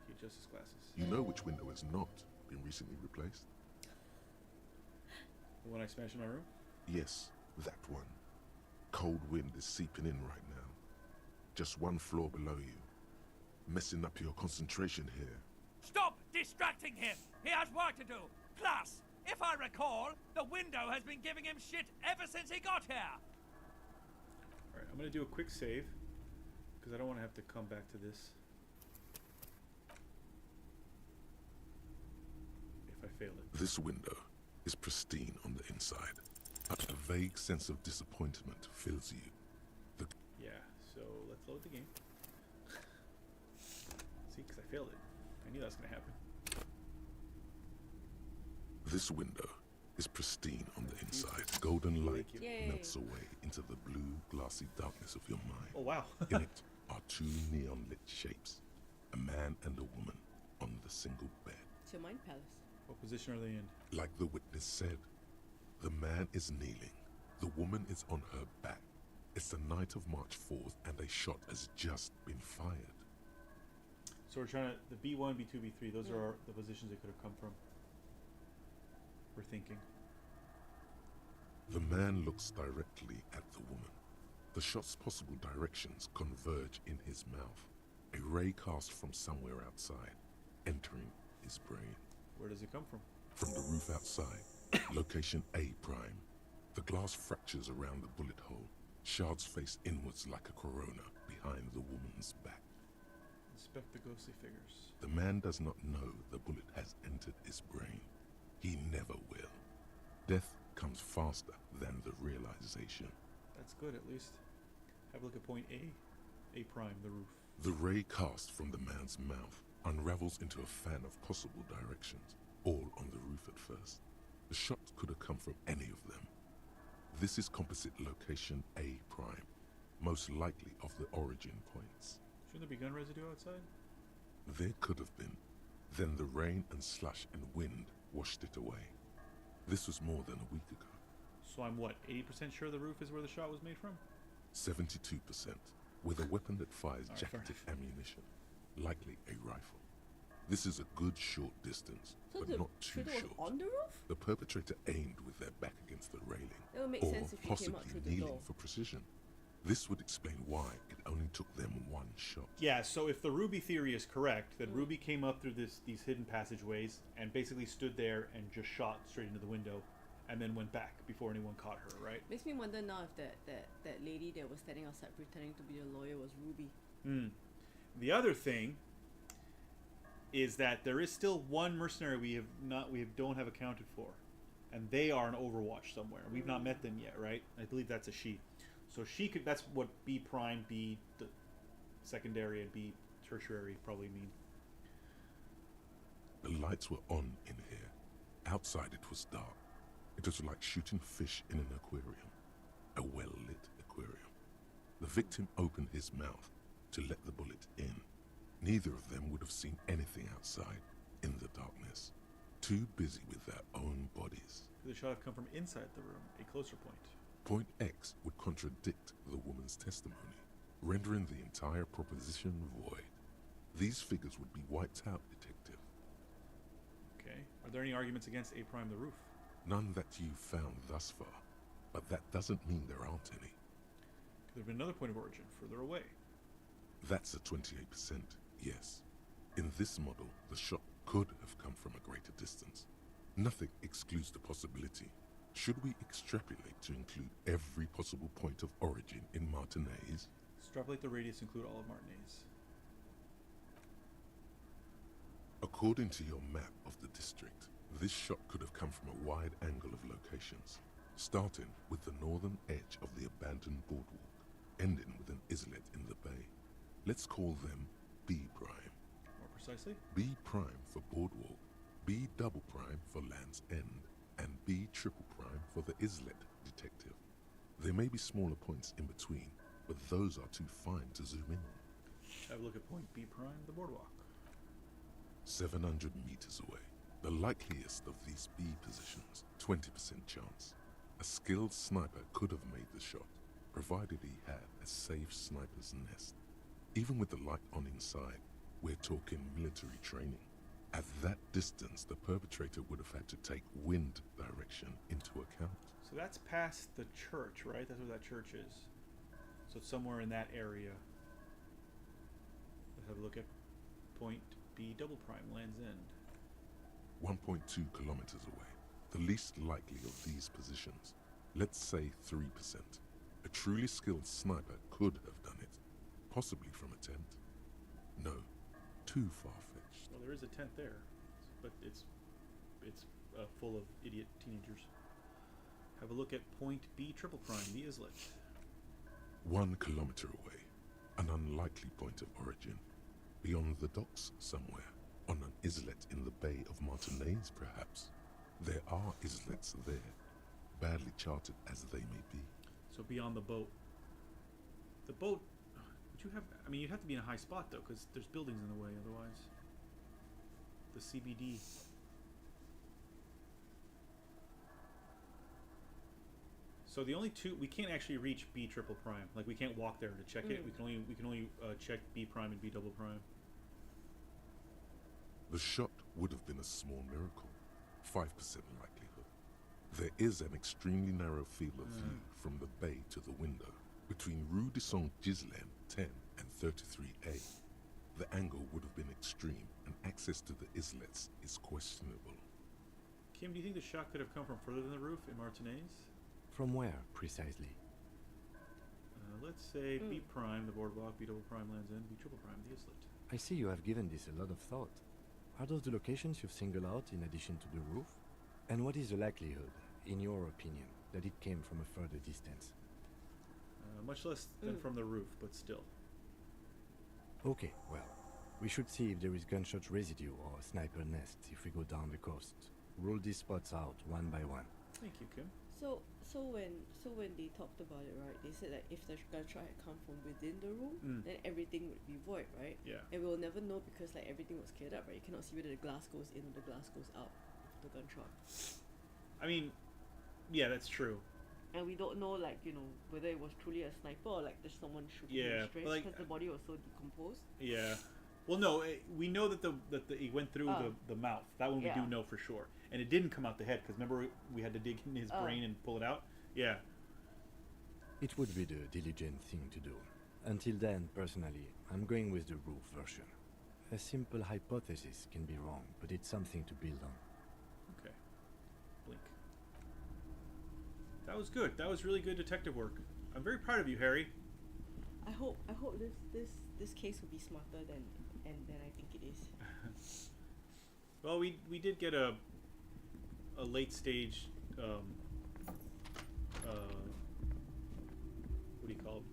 He adjusts his glasses. You know which window has not been recently replaced? The one I smashed in my room? Yes, that one. Cold wind is seeping in right now. Just one floor below you. Messing up your concentration here. Stop distracting him! He has work to do! Plus, if I recall, the window has been giving him shit ever since he got here! Alright, I'm gonna do a quick save, because I don't want to have to come back to this. If I fail it. This window is pristine on the inside, but a vague sense of disappointment fills you. Yeah, so let's load the game. See, because I failed it. I knew that was going to happen. This window is pristine on the inside. Golden light Yay. melts away into the blue, glassy darkness of your mind. Oh, wow. In it are two neon-lit shapes, a man and a woman on the single bed. It's your mind palace. What position are they in? Like the witness said, the man is kneeling, the woman is on her back. It's the night of March 4th and a shot has just been fired. So we're trying to, the B1, B2, B3, those are the positions they could have come from. We're thinking. The man looks directly at the woman. The shot's possible directions converge in his mouth. A ray cast from somewhere outside, entering his brain. Where does it come from? From the roof outside, location A prime. The glass fractures around the bullet hole. Shards face inwards like a corona behind the woman's back. Inspect the ghostly figures. The man does not know the bullet has entered his brain. He never will. Death comes faster than the realization. That's good, at least. Have a look at point A. A prime, the roof. The ray cast from the man's mouth unravels into a fan of possible directions, all on the roof at first. The shot could have come from any of them. This is composite location A prime, most likely of the origin points. Shouldn't there be gun residue outside? There could have been. Then the rain and slush and wind washed it away. This was more than a week ago. So I'm what, 80% sure the roof is where the shot was made from? 72%, with a weapon that fires Alright, jacketed ammunition, likely a rifle. This is a good short distance, So but the not too shooter was short. on the roof? The perpetrator aimed with their back against the railing, That would make or sense if you came possibly out through the kneeling door. for precision. This would explain why it only took them one shot. Yeah, so if the Ruby theory is correct, that Ruby came up through these hidden passageways and basically stood there and just shot straight into the window and then went back before anyone caught her, right? Makes me wonder now if that lady that was standing outside pretending to be the lawyer was Ruby. The other thing is that there is still one mercenary we don't have accounted for, and they are in Overwatch somewhere. We've not met them yet, right? I believe that's a she. So she could. That's what B prime, B the secondary, and B tertiary probably mean. The lights were on in here. Outside it was dark. It was like shooting fish in an aquarium. A well-lit aquarium. victim opened his mouth to let the bullet in. Neither of them would have seen anything outside in the darkness, too busy with their own bodies. Could the shot have come from inside the room, a closer point? Point X would contradict the woman's testimony, rendering the entire proposition void. These figures would be wiped out, Detective. Okay. Are there any arguments against A Prime the roof? None that you've found thus far, but that doesn't mean there aren't any. Could there have been another point of origin further away? That's a 28%, yes. In this model, the shot could have come from a greater distance. Nothing excludes the possibility. Should we extrapolate to include every possible point of origin in Martinez? Extrapolate the radius, include all of Martinez. According to your map of the district, this shot could have come from a wide angle of locations, starting with the northern edge of the abandoned boardwalk, ending with an islet in the bay. Let's call them B prime. More precisely? B prime for boardwalk, B double prime for Land's End, and B triple prime for the islet, Detective. There may be smaller points in between, but those are too fine to zoom in on. Have a look at point B prime, the boardwalk. 700 meters away. The likeliest of these B positions, 20% chance. A skilled sniper could have made the shot, provided he had a safe sniper's nest. Even with the light on inside, we're talking military training. At that distance, the perpetrator would have had to take wind direction into account. So that's past the church, right? That's where that church is. So it's somewhere in that area. Let's have a look at point B double prime, Land's End. 1.2 kilometers away. The least likely of these positions. Let's say 3%. A truly skilled sniper could have done it. Possibly from a tent. No, too far-fetched. Well, there is a tent there, but it's full of idiot teenagers. Have a look at point B triple prime, the islet. 1 kilometer away. An unlikely point of origin. Beyond the docks somewhere. On an islet in the Bay of Martinez, perhaps. There are islets there, badly charted as they may be. So beyond the boat. The boat, would you have, I mean, you'd have to be in a high spot though, because there's buildings in the way otherwise. The CBD. So the only two, we can't actually reach B triple prime. Like we can't walk there to check it. We can only check B prime and B double prime. The shot would have been a small miracle. 5% likelihood. There is an extremely narrow field of view from the bay to the window, between Rue de Saint-Ghislain 10 and 33A. The angle would have been extreme, and access to the islets is questionable. Kim, do you think the shot could have come from further than the roof in Martinez? From where, precisely? Let's say B prime, the boardwalk, B double prime, Land's End, B triple prime, the islet. I see you have given this a lot of thought. Are those the locations you've singled out in addition to the roof? And what is the likelihood, in your opinion, that it came from a further distance? Much less than from the roof, but still. Okay, well, we should see if there is gunshot residue or sniper nests if we go down the coast. Rule these spots out one by one. Thank you, Kim. So when they talked about it, right, they said that if the gunshot had come from within the room, then everything would be void, right? Yeah. And we'll never know because like everything was cleared up, right? You cannot see whether the glass goes in or the glass goes out of the gunshot. I mean, yeah, that's true. And we don't know, like, you know, whether it was truly a sniper or like there's someone shooting him straight because the body was so decomposed. Yeah. Well, no, we know that it went through the mouth. That one we do know for sure. And it didn't come out the head, because remember we had to dig in his brain and pull it out? Yeah. It would be the diligent thing to do. Until then, personally, I'm going with the roof version. A simple hypothesis can be wrong, but it's something to build on. Okay. Blink. That was good. That was really good detective work. I'm very proud of you, Harry. I hope this case will be smarter than I think it is. Well, we did get a late stage what do you call it?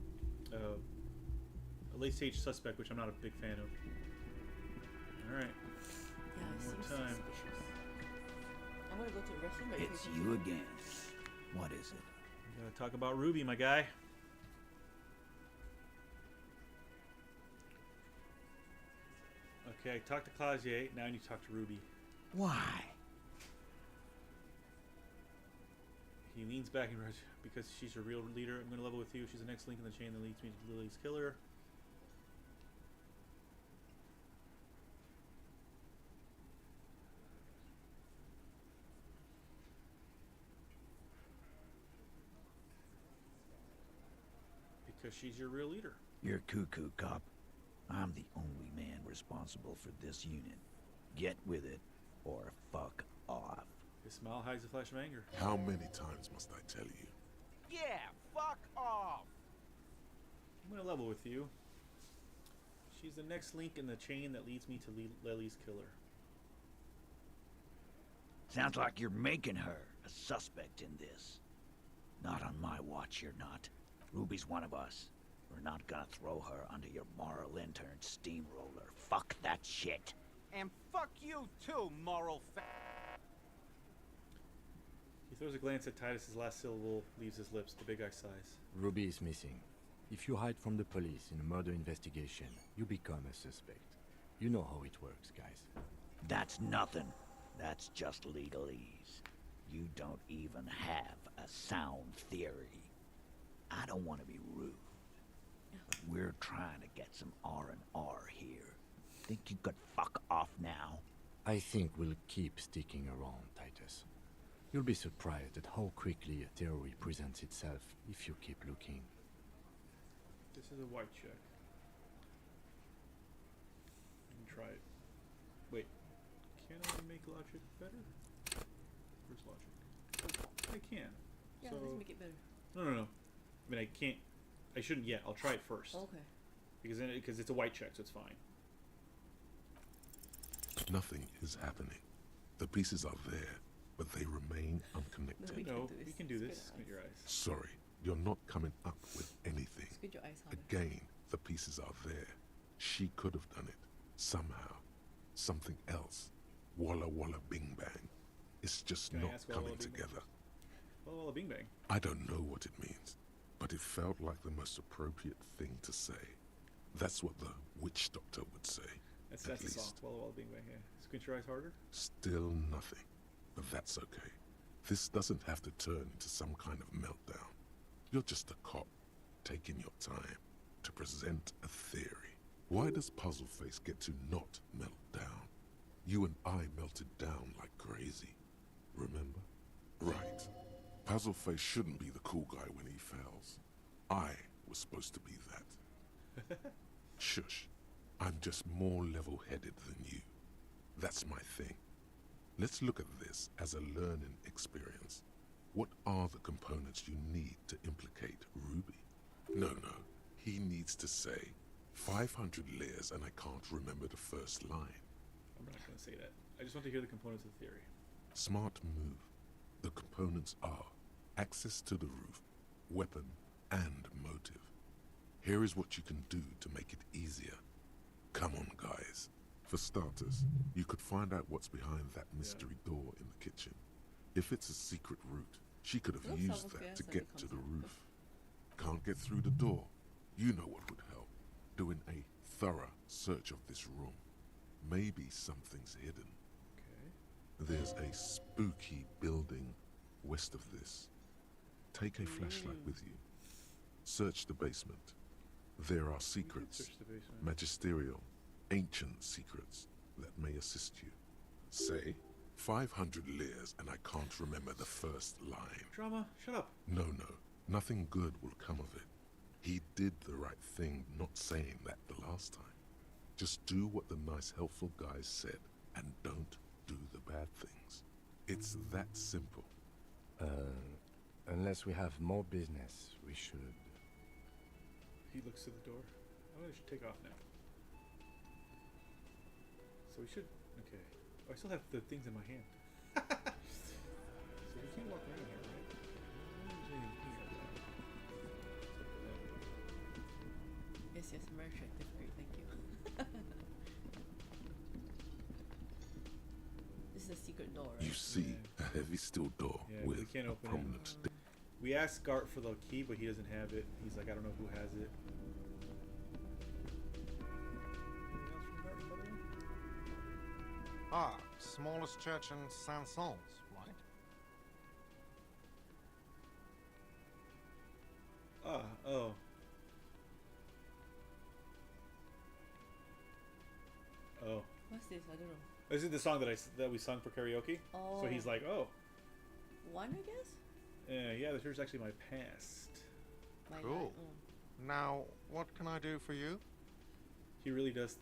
A late stage suspect, which I'm not a big fan of. All right. Yeah, it One more seems time. suspicious. I'm gonna go to the restroom. But It's you again. What is it? We gotta talk about Ruby, my guy. Okay, I talked to Claudier. Now I need to talk to Ruby. Why? He leans back and writes, because she's your real leader, I'm going to level with you. She's the next link in the chain that leads me to Lily's killer. Because she's your real leader. You're cuckoo, cop. I'm the only man responsible for this unit. Get with it, or fuck off. His smile hides a flash of anger. How many times must I tell you? Yeah, fuck off! I'm going to level with you. She's the next link in the chain that leads me to Lily's killer. Sounds like you're making her a suspect in this. Not on my watch, you're not. Ruby's one of us. We're not gonna throw her under your moral intern steamroller. Fuck that shit. And fuck you too, moral He throws a glance at Titus's last syllable, leaves his lips. The big guy sighs. Ruby is missing. If you hide from the police in a murder investigation, you become a suspect. You know how it works, guys. That's nothing. That's just legalese. You don't even have a sound theory. I don't want to be rude, but we're trying to get some R&R here. Think you could fuck off now? I think we'll keep sticking around, Titus. You'll be surprised at how quickly a theory presents itself if you keep looking. This is a white check. Let me try it. Wait, can I make logic better? Where's logic? I can. Yeah, so, let's make it better. No. I mean, I can't. I shouldn't yet. I'll try it first. Okay. Because it's a white check, so it's fine. Nothing is happening. The pieces are there, but they remain unconnected. No, we can do this. Squint your eyes. Sorry, you're not coming up with anything. Squint your eyes harder. Again, the pieces are there. She could have done it. Somehow. Something else. Walla walla bing bang. It's just Can I not ask Walla coming Walla Bing Bang? together. Walla Bing Bang. I don't know what it means, but it felt like the most appropriate thing to say. That's what the witch doctor would say. That's at the song. least. Walla Walla Bing Bang. Yeah. Squint your eyes harder. Still nothing. But that's okay. This doesn't have to turn into some kind of meltdown. You're just a cop, taking your time to present a theory. Why does Puzzleface get to not melt down? You and I melted down like crazy. Remember? Right. Puzzleface shouldn't be the cool guy when he fails. I was supposed to be that. Shush. I'm just more level-headed than you. That's my thing. Let's look at this as a learning experience. What are the components you need to implicate Ruby? No. He needs to say 500 layers and I can't remember the first line. I'm not going to say that. I just want to hear the components of the theory. Smart move. The components are access to the roof, weapon, and motive. Here is what you can do to make it easier. Come on, guys. For starters, you could find out what's behind that mystery door in the kitchen. If it's a secret route, she could have used that to get to the roof. Can't get through the door? You know what would help. Doing a thorough search of this room. Maybe something's hidden. Okay. There's a spooky building west of this. Take a flashlight with you. Search the basement. There are secrets, Search the basement. magisterial, ancient secrets that may assist you. Say 500 layers and I can't remember the first line. Drama, shut up. No, nothing good will come of it. He did the right thing not saying that the last time. Just do what the nice helpful guys said and don't do the bad things. It's that simple. Unless we have more business, we should. He looks to the door. I should take off now. So we should. Okay. Oh, I still have the things in my hand. So we can't walk around here, right? There's anything here, Yes, very attractive. Great, thank you. This is a secret door, right? You see a heavy steel door Yeah, we with can't a open it. prominent We asked Gart for the key, but he doesn't have it. He's like, I don't know who has it. Anything else from Gart, by the way? Ah, smallest church in Saint-Saëns, right? Oh. Oh. What's this? I don't know. This is the song that we sung for karaoke. Oh. So he's like, oh. One, I guess? Yeah, this is actually my past. Cool. Now, what can I do for you? He really does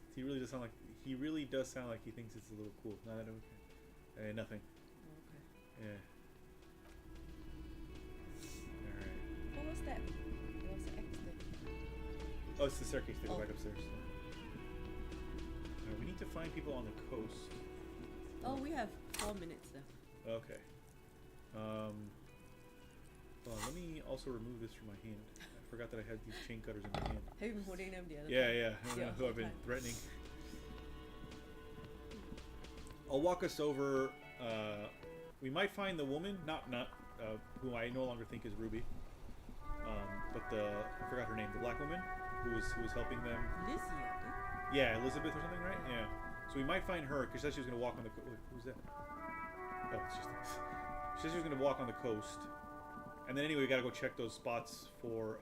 sound like he thinks it's a little cool. No, okay. Nothing. Okay. Yeah. Alright. What was that? What was the X thing? Oh, it's the staircase to go back upstairs. We need to find people on the coast. Oh, we have 4 minutes left. Okay. Well, let me also remove this from my hand. I forgot that I had these chain cutters in my hand. Have you been holding them the other Yeah, time? yeah. I don't know who I've been threatening. I'll walk us over. We might find the woman, not who I no longer think is Ruby. But I forgot her name, the black woman who was helping them. Lizzie, I think. Yeah, Elizabeth or something, right? Yeah. So we might find her because she said she was gonna walk on the. Who's that? Oh, it's just. She said she was gonna walk on the coast, and then anyway, we gotta go check those spots for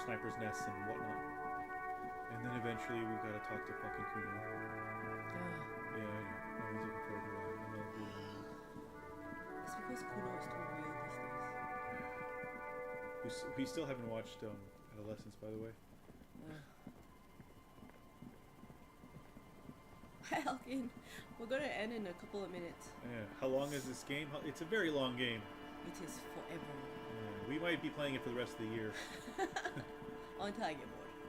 snipers' nests and whatnot, and then eventually we gotta talk to fucking Kuno. Yeah, I know. That one's looking forward to that. I know. It's because Kuno is too real these days. We still haven't watched Adolescence, by the way. Elkin, we're gonna end in a couple of minutes. Yeah. How long is this game? It's a very long game. It is forever. Yeah, we might be playing it for the rest of the year. Until I get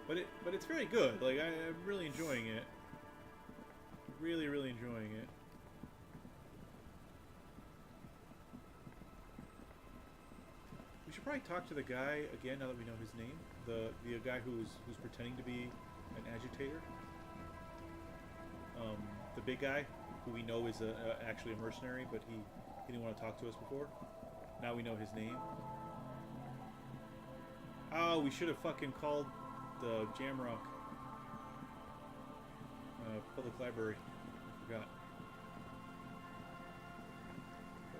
bored. But it's very good. Like I'm really enjoying it. Really, really enjoying it. We should probably talk to the guy again now that we know his name. The guy who's pretending to be an agitator. The big guy, who we know is actually a mercenary, but he didn't want to talk to us before. Now we know his name. Oh, we should have fucking called the Jamrock Public Library. Forgot.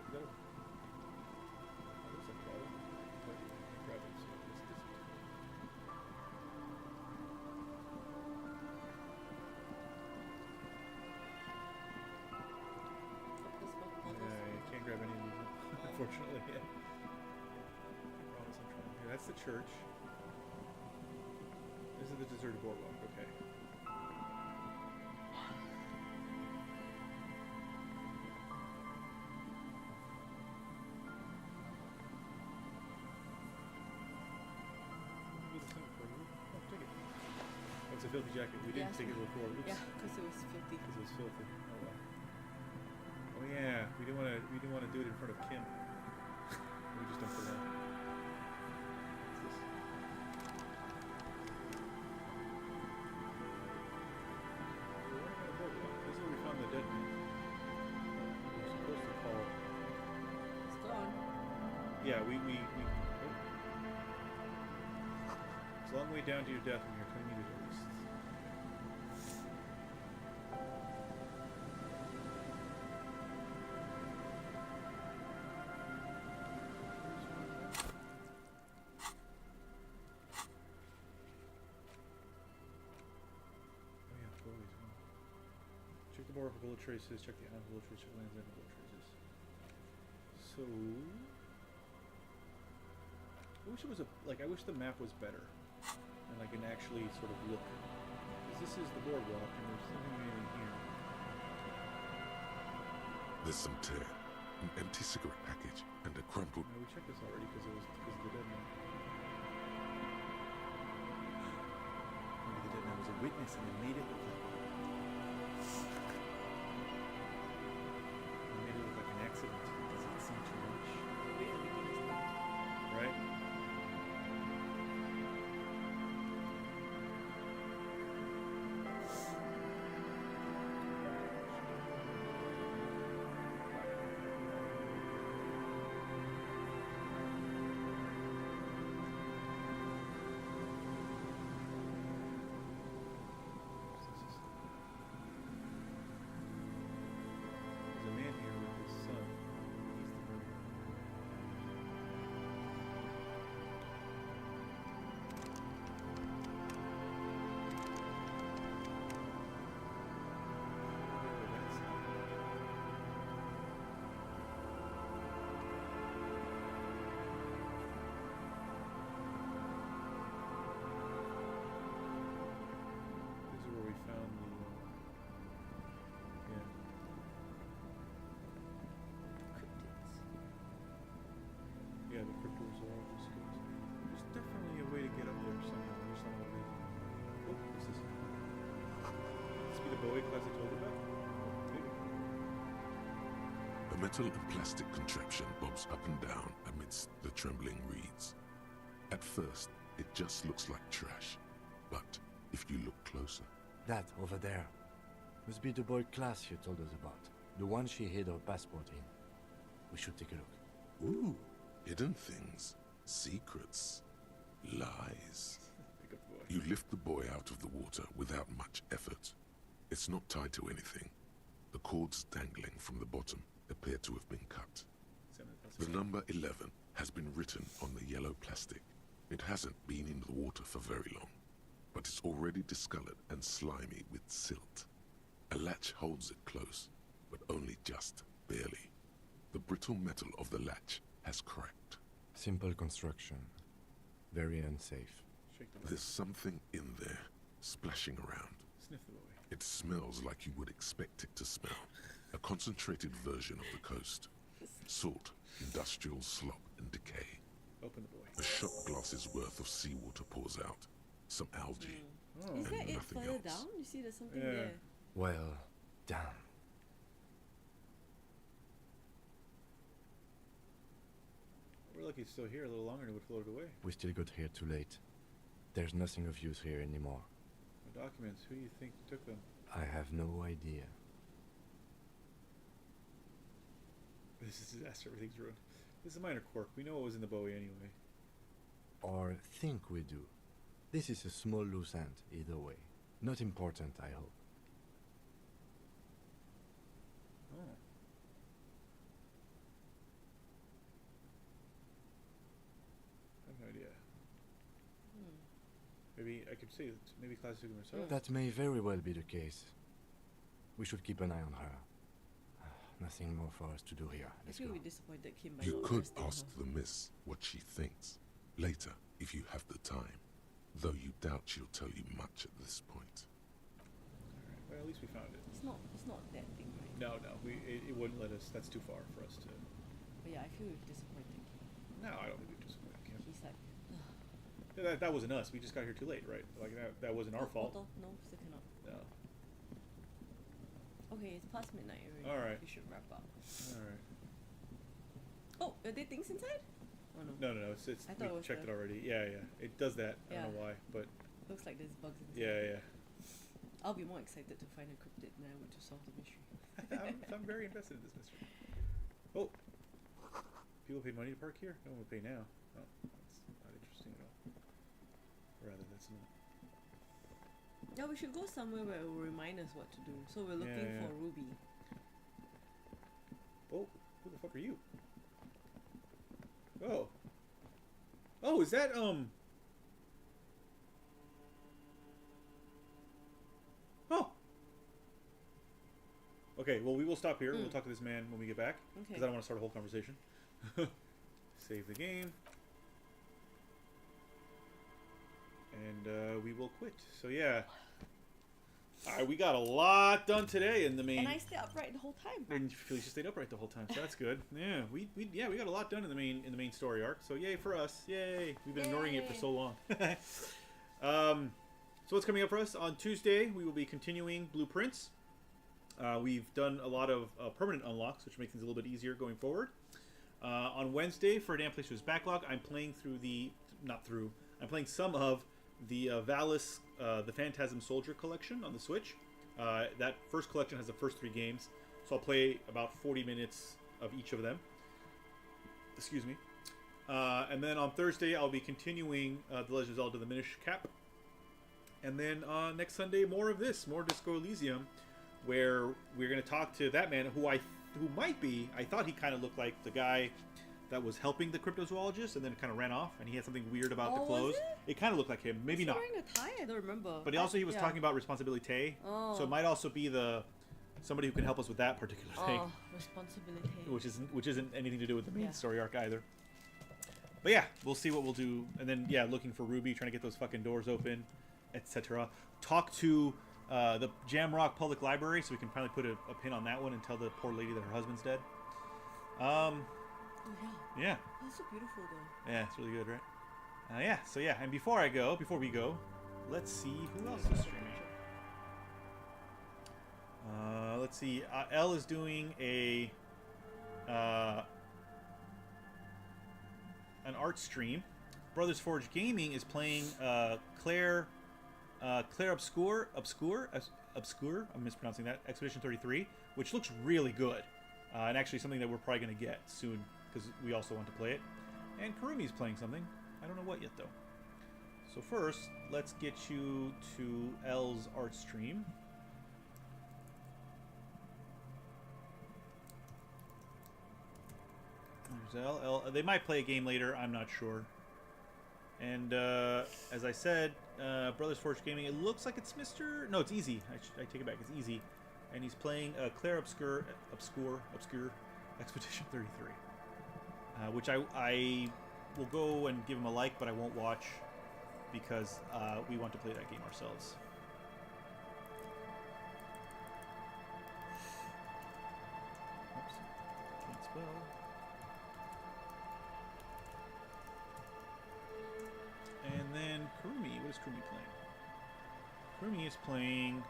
Is that a... Looks like water. But grab it. So this. Can't grab any of these, unfortunately. Yeah. Yeah, that's the church. This is the deserted boardwalk. Okay. Oh, it's a filthy jacket. We didn't take it before. Oops. Yeah, because it was filthy. Because it was filthy. Oh well. Oh yeah, we didn't want to do it in front of Kim. We just don't put it on. What's this? We're running out of boardwalk. This is where we found the dead man. We're supposed to call. It's gone. Yeah, we. Oh. It's a long way down to your death when you're 20 meters at least. Check the board for bullet traces, check the island bullet traces, check lands and bullet traces. So I wish it was I wish the map was better. And I can actually sort of look. Because this is the boardwalk and there's something in here. There's some tin, an empty cigarette package, and a crumpled... No, we checked this already because of the dead man. Maybe the dead man was a witness and they made it look like one. They made it look like an accident. Does it seem too much? Right? metal and plastic contraption bobs up and down amidst the trembling reeds. At first, it just looks like trash, but if you look closer... That over there must be the boy class you told us about. The one she hid her passport in. We should take a look. Ooh, hidden things, secrets, lies. You lift the boy out of the water without much effort. It's not tied to anything. The cords dangling from the bottom appear to have been cut. The number 11 has been written on the yellow plastic. It hasn't been in the water for very long, but it's already discolored and slimy with silt. A latch holds it close, but only just barely. The brittle metal of the latch has cracked. Simple construction. Very unsafe. There's something in there, splashing around. Sniff the boy. It smells like you would expect it to smell. A concentrated version of the coast. Salt, industrial slop, and decay. Open the boy. A shot glass's worth of seawater pours out. Some algae. Is that And it nothing further else. down? You see, there's something Yeah. there. Well, damn. We're lucky it's still here. A little longer and it would float away. We still got here too late. There's nothing of use here anymore. The documents. Who do you think took them? I have no idea. This is a disaster. Everything's ruined. This is a minor quirk. We know what was in the Bowie anyway. Or think we do. This is a small loose end, either way. Not important, I hope. Oh. I have no idea. Maybe I could say that maybe Class took them herself. That may very well be the case. We should keep an eye on her. Nothing more for us to do here. I Let's feel go. really disappointed Kim by You not could arresting ask her. the miss what she thinks. Later, if you have the time. Though you doubt she'll tell you much at this point. Alright, well, at least we found it. It's not that big, right? No, it wouldn't let us. That's too far for us to. But yeah, I feel disappointed Kim. No, I don't think we're disappointed, Kim. He's like, That wasn't us. We just got here too late, right? Like that wasn't our fault. No, still cannot. No. Okay, it's past midnight already. Alright. We should wrap up. Alright. Oh, are there things inside? Oh no. No. It's I thought we it was checked the- it already. Yeah. It does that. I Yeah. don't know why, but Looks like there's bugs inside. yeah. I'll be more excited to find a cryptid than I would to solve the mystery. I'm very invested in this mystery. Oh, people pay money to park here? No one would pay now. Oh, that's not interesting at all. Rather, that's not. Yeah, we should go somewhere where it will remind us what to do. So we're looking Yeah. for Ruby. Oh, who the fuck are you? Oh, is that Oh. Okay, well, we will stop here. We'll talk to this man when we get back. Because Okay. I don't want to start a whole conversation. Save the game. And we will quit. So, yeah. Alright, we got a lot done today in the main... And I stayed upright the whole time. And Felicia stayed upright the whole time, so that's good. Yeah, we got a lot done in the main story arc. So yay for us! Yay! We've been ignoring it for so long. So what's coming up for us on Tuesday? We will be continuing Blueprints. We've done a lot of permanent unlocks, which makes things a little bit easier going forward. On Wednesday for Dan Plays Backlog, I'm playing I'm playing some of the Valis, the Phantasm Soldier collection on the Switch. That first collection has the first 3 games, so I'll play about 40 minutes of each of them. Excuse me. And then on Thursday, I'll be continuing The Legend of Zelda: The Minish Cap. And then next Sunday, more Disco Elysium, where we're going to talk to that man who might be, I thought he kind of looked like the guy that was helping the cryptozoologist and then kind of ran off, and he had something weird about the was clothes. It kind of looked like him, maybe Was not. he wearing a tie? I don't remember. But he was yeah. talking about responsibility, so Oh. it might also be somebody who can help us with that particular thing, Oh, responsibility. which isn't anything to do with the main Yeah. story arc either. But yeah, we'll see what we'll do, and then looking for Ruby, trying to get those fucking doors open, etc. Talk to the Jamrock Public Library so we can finally put a pin on that one and tell the poor lady that her husband's dead. Oh, yeah. Yeah. That's so beautiful, though. Yeah, it's really good, right? So and before we go, let's see who else is streaming. Let's see. Elle is doing a an art stream. Brothers Forge Gaming is playing Claire Obscure. I'm mispronouncing that. Expedition 33, which looks really good, and actually something that we're probably going to get soon because we also want to play it. And Kurumi's playing something. I don't know what yet though. So first, let's get you to L's art stream. There's L. They might play a game later. I'm not sure. And as I said, Brothers Forge Gaming. It looks like it's Mr. No, it's Easy. I take it back. It's Easy, and he's playing Claire Obscure Expedition 33, which I will go and give him a like, but I won't watch because we want to play that game ourselves. Oops, can't spell. And then Kurumi, what is Kurumi playing? Kurumi is playing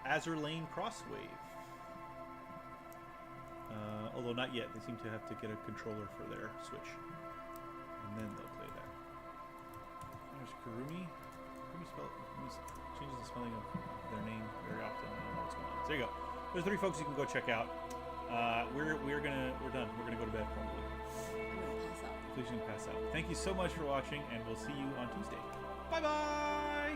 Azur Lane Crosswave. Although not yet, they seem to have to get a controller for their Switch. And then they'll play that. There's Kurumi. Kurumi changes the spelling of their name very often. I don't know what's going on. So there you go. There's 3 folks you can go check out. We're done. We're gonna go to bed probably. Please don't pass out. Thank you so much for watching, and we'll see you on Tuesday. Bye bye.